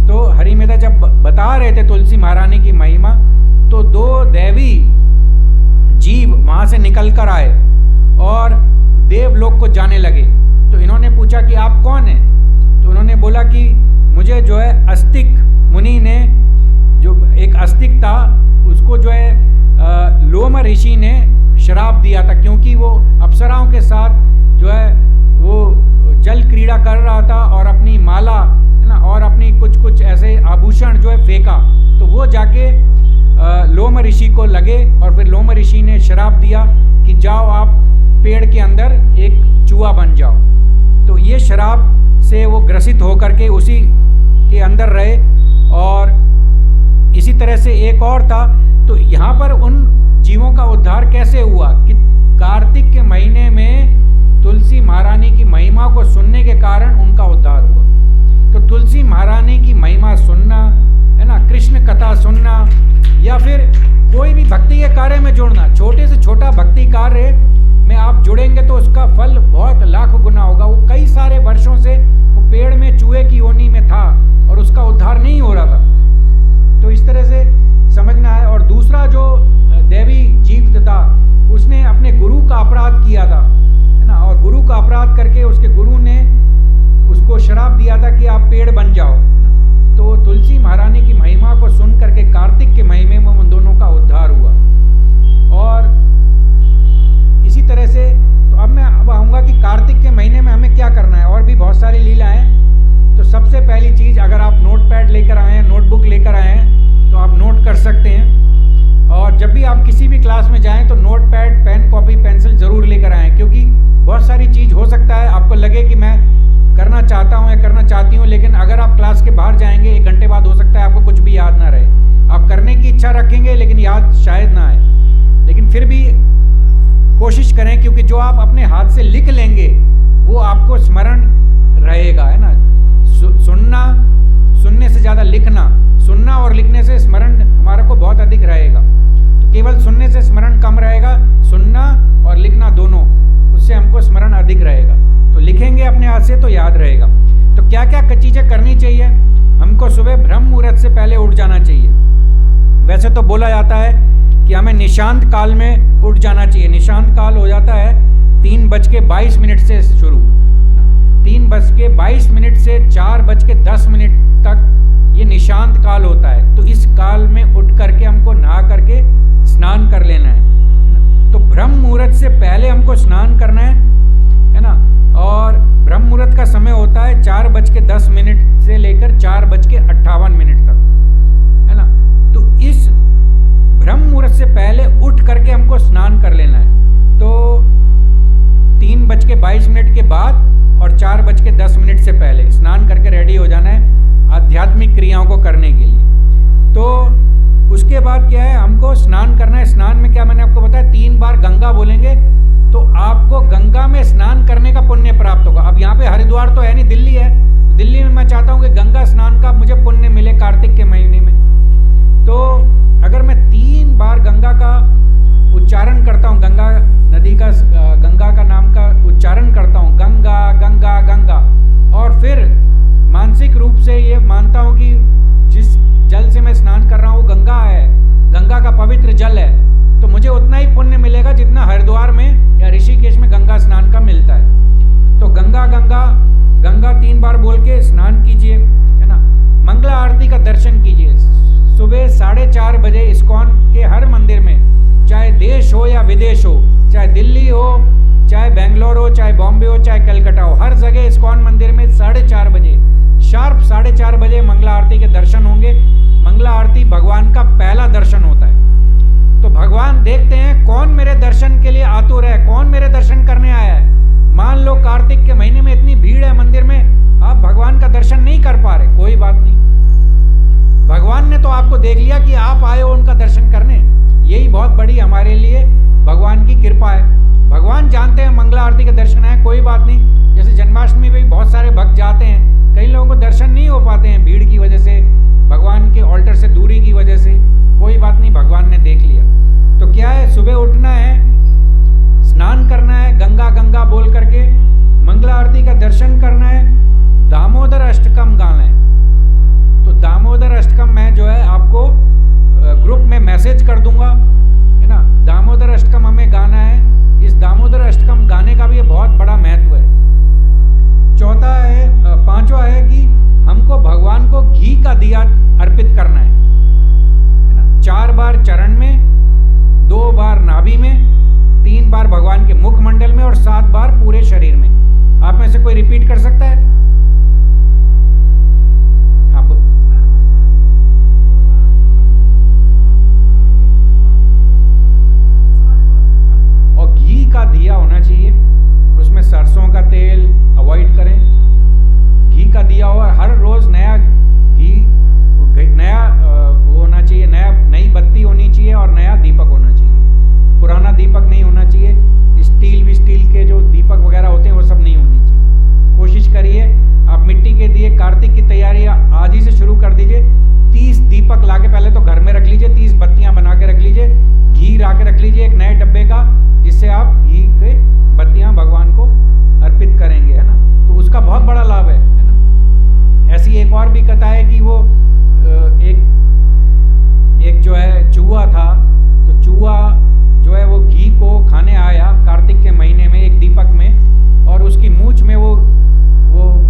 तो हरिमेधा जब बता रहे थे तुलसी महारानी की महिमा, तो 2 दैवी जीव वहां से निकल कर आए और देवलोक को जाने लगे। तो इन्होंने पूछा कि आप कौन हैं? तो उन्होंने बोला कि मुझे जो है अस्तिक मुनि ने, जो एक अस्तिक था, उसको जो है लोम ऋषि ने श्राप दिया था, क्योंकि वो अप्सराओं के साथ जो है वो जल क्रीड़ा कर रहा था और अपनी माला, है ना, और अपनी कुछ ऐसे आभूषण जो है फेंका। तो वो जाके लोम ऋषि को लगे, और फिर लोम ऋषि ने श्राप दिया कि जाओ आप पेड़ के अंदर एक चूहा बन जाओ। तो ये श्राप से वो ग्रसित होकर के उसी के अंदर रहे। और इसी तरह से एक और था। तो यहाँ पर उन जीवों का उद्धार कैसे हुआ कि कार्तिक के महीने में तुलसी महारानी की महिमा को सुनने के कारण उनका उद्धार हुआ। तो तुलसी महारानी की महिमा सुनना, है ना, कृष्ण कथा सुनना, या फिर कोई भी भक्ति के कार्य में जुड़ना, छोटे से छोटा भक्ति कार्य में आप जुड़ेंगे तो उसका फल बहुत लाख गुना होगा। वो कई सारे वर्षों से वो पेड़ में चूहे की योनि में था और उसका उद्धार नहीं हो रहा था। तो इस तरह से समझना है। और दूसरा जो दैवी जीव था, उसने अपने गुरु का अपराध किया था, है ना, और गुरु का अपराध करके उसके गुरु ने उसको श्राप दिया था कि आप पेड़ बन जाओ। तो तुलसी महारानी की महिमा को सुन करके कार्तिक के महीने में उन दोनों का उद्धार हुआ। और इसी तरह से तो अब मैं आऊँगा कि कार्तिक के महीने में हमें क्या करना है। और भी बहुत सारी लीला हैं। तो सबसे पहली चीज़, अगर आप नोटपैड लेकर आए हैं, नोटबुक लेकर आए हैं, तो आप नोट कर सकते हैं। और जब भी आप किसी भी क्लास में जाएं तो नोटपैड, पेन, कॉपी, पेंसिल ज़रूर लेकर आएँ, क्योंकि बहुत सारी चीज़ हो सकता है आपको लगे कि मैं करना चाहता हूँ या करना चाहती हूँ, लेकिन अगर आप क्लास के बाहर जाएंगे 1 घंटे बाद हो सकता है आपको कुछ भी याद ना रहे। आप करने की इच्छा रखेंगे लेकिन याद शायद ना आए, लेकिन फिर भी कोशिश करें, क्योंकि जो आप अपने हाथ से लिख लेंगे वो आपको स्मरण रहेगा, है ना। सुनने से ज़्यादा लिखना, सुनना और लिखने से स्मरण हमारे को बहुत अधिक रहेगा। तो केवल सुनने से स्मरण कम रहेगा, सुनना और लिखना दोनों, उससे हमको स्मरण अधिक रहेगा। तो लिखेंगे अपने हाथ से तो याद रहेगा। तो क्या क्या चीज़ें करनी चाहिए? हमको सुबह ब्रह्म मुहूर्त से पहले उठ जाना चाहिए। वैसे तो बोला जाता है कि हमें निशांत काल में उठ जाना चाहिए। निशांत काल हो जाता है 3:22 से शुरू, 3:22 से 4:10 तक ये निशांत काल होता है। तो इस काल में उठ करके हमको नहा करके स्नान कर लेना है। तो ब्रह्म मुहूर्त से पहले हमको स्नान करना है ना। और ब्रह्म मुहूर्त का समय होता है 4:10 से लेकर 4:58 तक, है ना। तो इस ब्रह्म मुहूर्त से पहले उठ करके हमको स्नान कर लेना है। तो 3:22 के बाद और 4:10 से पहले स्नान करके रेडी हो जाना है आध्यात्मिक क्रियाओं को करने के लिए। तो उसके बाद क्या है, हमको स्नान करना है। स्नान में क्या मैंने आपको बताया, 3 बार गंगा बोलेंगे तो आपको गंगा में स्नान करने का पुण्य प्राप्त होगा। अब यहाँ पे हरिद्वार तो है नहीं, दिल्ली है। दिल्ली में मैं चाहता हूँ कि गंगा स्नान का मुझे पुण्य मिले कार्तिक के महीने में। तो अगर मैं 3 बार गंगा का उच्चारण करता हूँ, गंगा नदी का, गंगा का नाम का उच्चारण करता हूँ, गंगा गंगा गंगा, और फिर मानसिक रूप से ये मानता हूँ कि जिस जल से मैं स्नान कर रहा हूँ वो गंगा है, गंगा का पवित्र जल है, तो मुझे उतना ही पुण्य मिलेगा जितना हरिद्वार में या ऋषिकेश में गंगा स्नान का मिलता है। तो गंगा गंगा गंगा 3 बार बोल के स्नान कीजिए, है ना। मंगला आरती का दर्शन कीजिए। सुबह 4:30 बजे इस्कॉन के हर मंदिर में, चाहे देश हो या विदेश हो, चाहे दिल्ली हो, चाहे बेंगलोर हो, चाहे बॉम्बे हो, चाहे कलकत्ता हो, हर जगह इस्कॉन मंदिर में 4:30 बजे, शार्प 4:30 बजे मंगला आरती के दर्शन होंगे। मंगला आरती भगवान का पहला दर्शन होता है। तो भगवान देखते हैं कौन मेरे दर्शन के लिए आतुर है, कौन मेरे दर्शन करने आया है। मान लो कार्तिक के महीने में इतनी भीड़ है मंदिर में, आप भगवान का दर्शन नहीं कर पा रहे, कोई बात नहीं, भगवान ने तो आपको देख लिया कि आप आए हो उनका दर्शन करने। यही बहुत बड़ी हमारे लिए भगवान की कृपा है। भगवान जानते हैं मंगला आरती के दर्शन है, कोई बात नहीं। जैसे जन्माष्टमी में भी बहुत सारे भक्त जाते हैं, कई लोगों को दर्शन नहीं हो पाते हैं भीड़ की वजह से, भगवान के ऑल्टर से दूरी की वजह से, कोई बात नहीं, भगवान ने देख लिया। तो क्या है, सुबह उठना है, स्नान करना है, गंगा गंगा बोल करके मंगला आरती का दर्शन करना है, दामोदर अष्टकम गाना है। तो दामोदर अष्टकम मैं जो है आपको ग्रुप में मैसेज कर दूंगा, है ना। दामोदर अष्टकम हमें गाना है। इस दामोदर अष्टकम गाने का भी बहुत बड़ा महत्व है। पांचवा है कि हमको भगवान को घी का दिया अर्पित करना है ना। 4 बार चरण में, 2 बार नाभि में, 3 बार भगवान के मुखमंडल में और 7 बार पूरे शरीर में। आप में से कोई रिपीट कर सकता है? हाँ, और घी का दिया होना चाहिए, उसमें सरसों का तेल अवॉइड करें, घी का दिया हो। हर रोज नया घी, नया वो होना चाहिए, नई बत्ती होनी चाहिए और नया दीपक होना चाहिए। पुराना दीपक नहीं होना चाहिए। स्टील के जो दीपक वगैरह होते हैं वो सब नहीं होने चाहिए। कोशिश करिए आप मिट्टी के दिए, कार्तिक की तैयारी आज ही से शुरू कर दीजिए। 30 दीपक ला के पहले तो घर में रख लीजिए, 30 बत्तियां बना के रख लीजिए, घी ला के रख लीजिए एक नए डब्बे का, जिससे आप घी के बत्तियां भगवान को अर्पित करेंगे, है ना। तो उसका बहुत बड़ा लाभ है ना। ऐसी एक और भी कथा है कि वो एक जो है चूहा था, तो चूहा जो है वो घी को खाने आया कार्तिक के महीने में एक दीपक में, और उसकी मूंछ में वो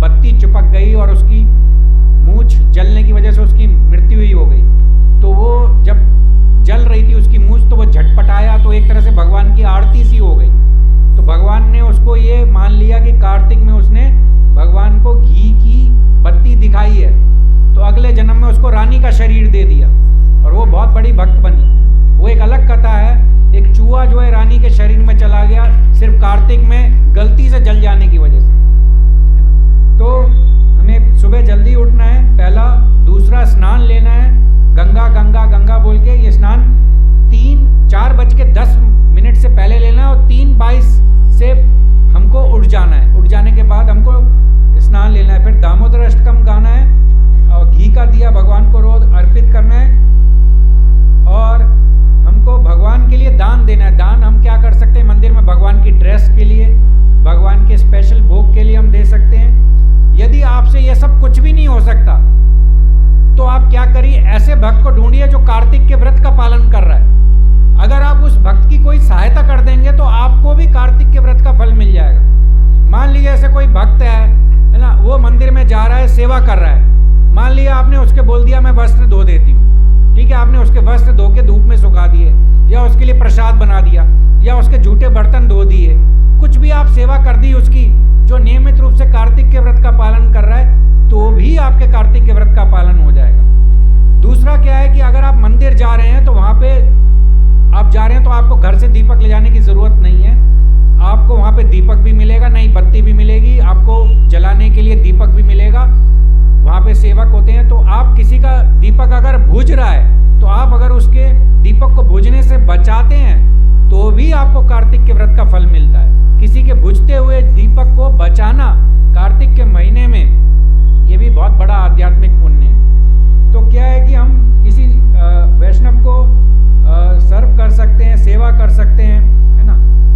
बत्ती चिपक गई और उसकी मूंछ जलने की वजह से उसकी मृत्यु ही हो गई। तो वो जब जल रही थी उसकी मूंछ, तो वो झटपटाया, तो एक तरह से भगवान की आरती सी हो गई। तो भगवान ने उसको ये मान लिया कि कार्तिक में उसने भगवान को घी की बत्ती दिखाई है, तो अगले जन्म में उसको रानी का शरीर दे दिया और वो बहुत बड़ी भक्त बनी। वो एक अलग कथा है। एक चूहा जो है रानी के शरीर में चला गया सिर्फ कार्तिक में गलती से जल जाने की वजह से। तो हमें सुबह जल्दी उठना है, पहला। दूसरा, स्नान लेना है, गंगा गंगा गंगा बोल के। ये स्नान 4:10 से पहले लेना है और 3:22 से हमको उठ जाना है। उठ जाने के बाद हमको स्नान लेना है, फिर दामोदर अष्टकम गाना है और घी का दिया भगवान को रोज अर्पित करना है, और हमको भगवान के लिए दान देना है। दान हम क्या कर सकते हैं मंदिर में? भगवान की ड्रेस के लिए, भगवान के स्पेशल भोग के लिए हम दे सकते हैं। यदि आपसे ये सब कुछ भी नहीं हो सकता तो आप क्या करिए, ऐसे भक्त को ढूंढिए जो कार्तिक के व्रत का पालन कर रहा है। अगर आप उस भक्त की कोई सहायता कर देंगे तो आपको भी कार्तिक के व्रत का फल मिल जाएगा। मान लीजिए ऐसे कोई भक्त है ना, वो मंदिर में जा रहा है, सेवा कर रहा है। मान लिया आपने उसके बोल दिया मैं वस्त्र धो देती हूँ, ठीक है, आपने उसके वस्त्र धो के धूप में सुखा दिए, या उसके लिए प्रसाद बना दिया, या उसके झूठे बर्तन धो दिए, कुछ भी आप सेवा कर दी उसकी, जो नियमित रूप से कार्तिक के व्रत का पालन कर रहा है, तो भी आपके कार्तिक के व्रत का पालन हो जाएगा। दूसरा क्या है कि अगर आप मंदिर जा रहे हैं तो वहाँ पे सेवक होते हैं, तो आप किसी का दीपक अगर बुझ रहा है तो आप अगर उसके दीपक को बुझने से बचाते हैं तो भी आपको कार्तिक के व्रत का फल मिलता है। किसी के बुझते हुए दीपक को बचाना कार्तिक के महीने में, ये भी बहुत बड़ा आध्यात्मिक पुण्य है। तो क्या है कि हम किसी वैष्णव को सर्व कर सकते हैं, सेवा कर सकते हैं, है ना।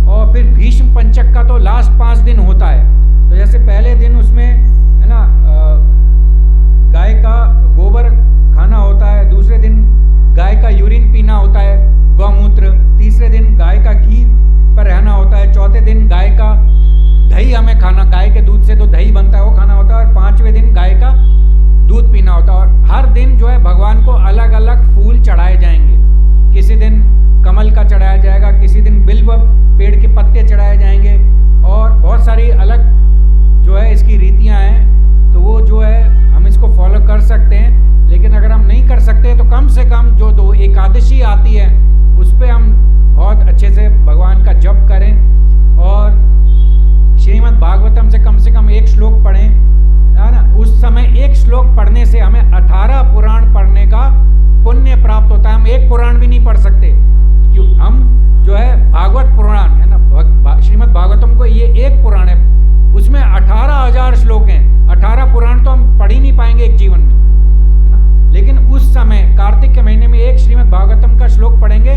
और फिर भीष्म पंचक का तो लास्ट 5 दिन होता है। तो जैसे पहले दिन उसमें, है ना, गाय का गोबर खाना होता है, दूसरे दिन गाय का यूरिन पीना होता है, गौमूत्र, तीसरे दिन गाय का घी पर रहना होता है, चौथे दिन गाय का दही हमें खाना, गाय के दूध से तो दही बनता है वो खाना होता है, और 5वें दिन गाय का दूध पीना होता है। और हर दिन जो है भगवान को अलग अलग फूल चढ़ाए जाएंगे। किसी दिन कमल का चढ़ाया जाएगा, किसी दिन बिल्व पेड़ के पत्ते चढ़ाए जाएंगे, और बहुत सारी अलग जो है इसकी रीतियाँ हैं। तो वो जो है हम इसको फॉलो कर सकते हैं। लेकिन अगर हम नहीं कर सकते तो कम से कम जो 2 एकादशी आती है उस पर हम बहुत अच्छे से भगवान का जप करें, और श्रीमद् भागवतम से कम 1 श्लोक पढ़ें, है ना। उस समय 1 श्लोक पढ़ने से हमें 18 पुराण पढ़ने का पुण्य प्राप्त होता है। हम 1 पुराण भी नहीं पढ़ सकते, क्यों? हम जो है भागवत पुराण, है ना, श्रीमद् भागवतम को ये 1 पुराण है, उसमें 18,000 श्लोक हैं। 18 पुराण तो हम पढ़ ही नहीं पाएंगे एक जीवन में, है ना। लेकिन उस समय कार्तिक के महीने में 1 श्रीमद् भागवतम का श्लोक पढ़ेंगे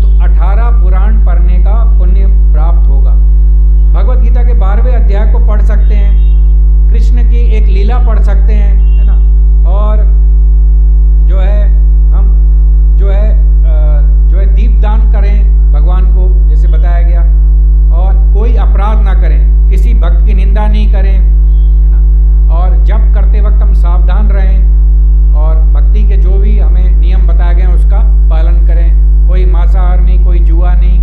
तो 18 पुराण पढ़ने का पुण्य प्राप्त होगा। भगवत गीता के 12वें अध्याय को पढ़ सकते हैं, कृष्ण की एक लीला पढ़ सकते हैं, है ना। और जो है हम जो है दीपदान करें भगवान को, जैसे बताया गया, और कोई अपराध ना करें, किसी भक्त की निंदा नहीं करें, है ना। और जप करते वक्त हम सावधान रहें, और भक्ति के जो भी हमें नियम बताए गए हैं उसका पालन करें। कोई मांसाहार नहीं, कोई जुआ नहीं,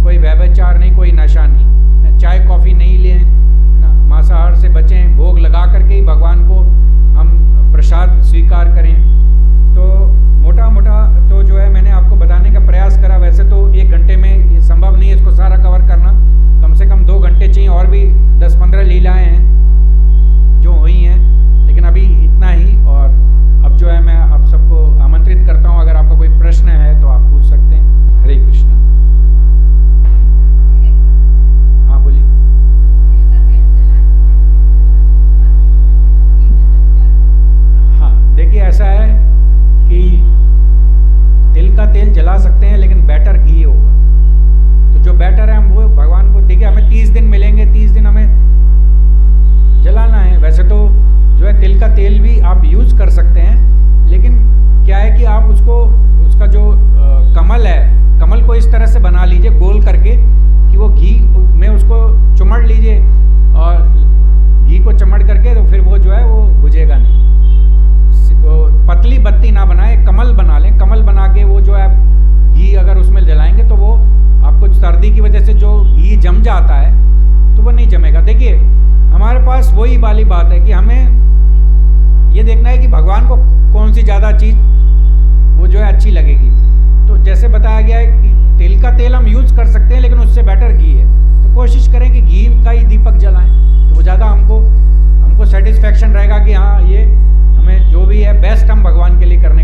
कोई व्यभिचार नहीं, कोई नशा नहीं, चाय कॉफ़ी नहीं लें, ना, मांसाहार से बचें, भोग लगा करके ही भगवान को हम प्रसाद स्वीकार करें। तो मोटा तो जो है मैंने आपको बताने का प्रयास करा। वैसे तो 1 घंटे में ये संभव नहीं है इसको सारा कवर करना, कम से कम 2 घंटे चाहिए, और भी 10-15 लीलाएँ हैं जो हुई हैं, लेकिन अभी इतना ही। और अब जो है मैं आप सबको आमंत्रित करता हूँ, अगर आपका कोई प्रश्न है तो आप पूछ सकते हैं। हरे कृष्ण। हाँ बोलिए। हाँ देखिए, ऐसा है कि तिल का तेल जला सकते हैं, लेकिन बैटर घी होगा। तो जो बैटर है हम वो भगवान को, देखिए हमें 30 दिन मिलेंगे, 30 दिन हमें जलाना है। वैसे तो जो है तिल का तेल भी आप यूज़ कर सकते हैं, लेकिन क्या है कि आप उसका जो कमल है, कमल को इस तरह से बना लीजिए गोल करके कि वो घी में उसको चुमड़ लीजिए, और घी को चमड़ करके तो फिर वो जो है वो बुझेगा नहीं। तो पतली बत्ती ना बनाए, कमल बना लें। कमल बना के वो जो है घी अगर उसमें जलाएंगे तो वो आपको सर्दी की वजह से जो घी जम जाता है तो वो नहीं जमेगा। देखिए हमारे पास वही वाली बात है कि हमें ये देखना है कि भगवान को कौन सी ज़्यादा चीज़ वो जो है अच्छी लगेगी। तो जैसे बताया गया है कि तिल का तेल हम यूज़ कर सकते हैं, लेकिन उससे बेटर घी है। तो कोशिश करें कि घी का ही दीपक जलाएं, तो वो ज़्यादा हमको सेटिस्फेक्शन रहेगा कि हाँ ये हमें जो भी है बेस्ट हम भगवान के लिए करने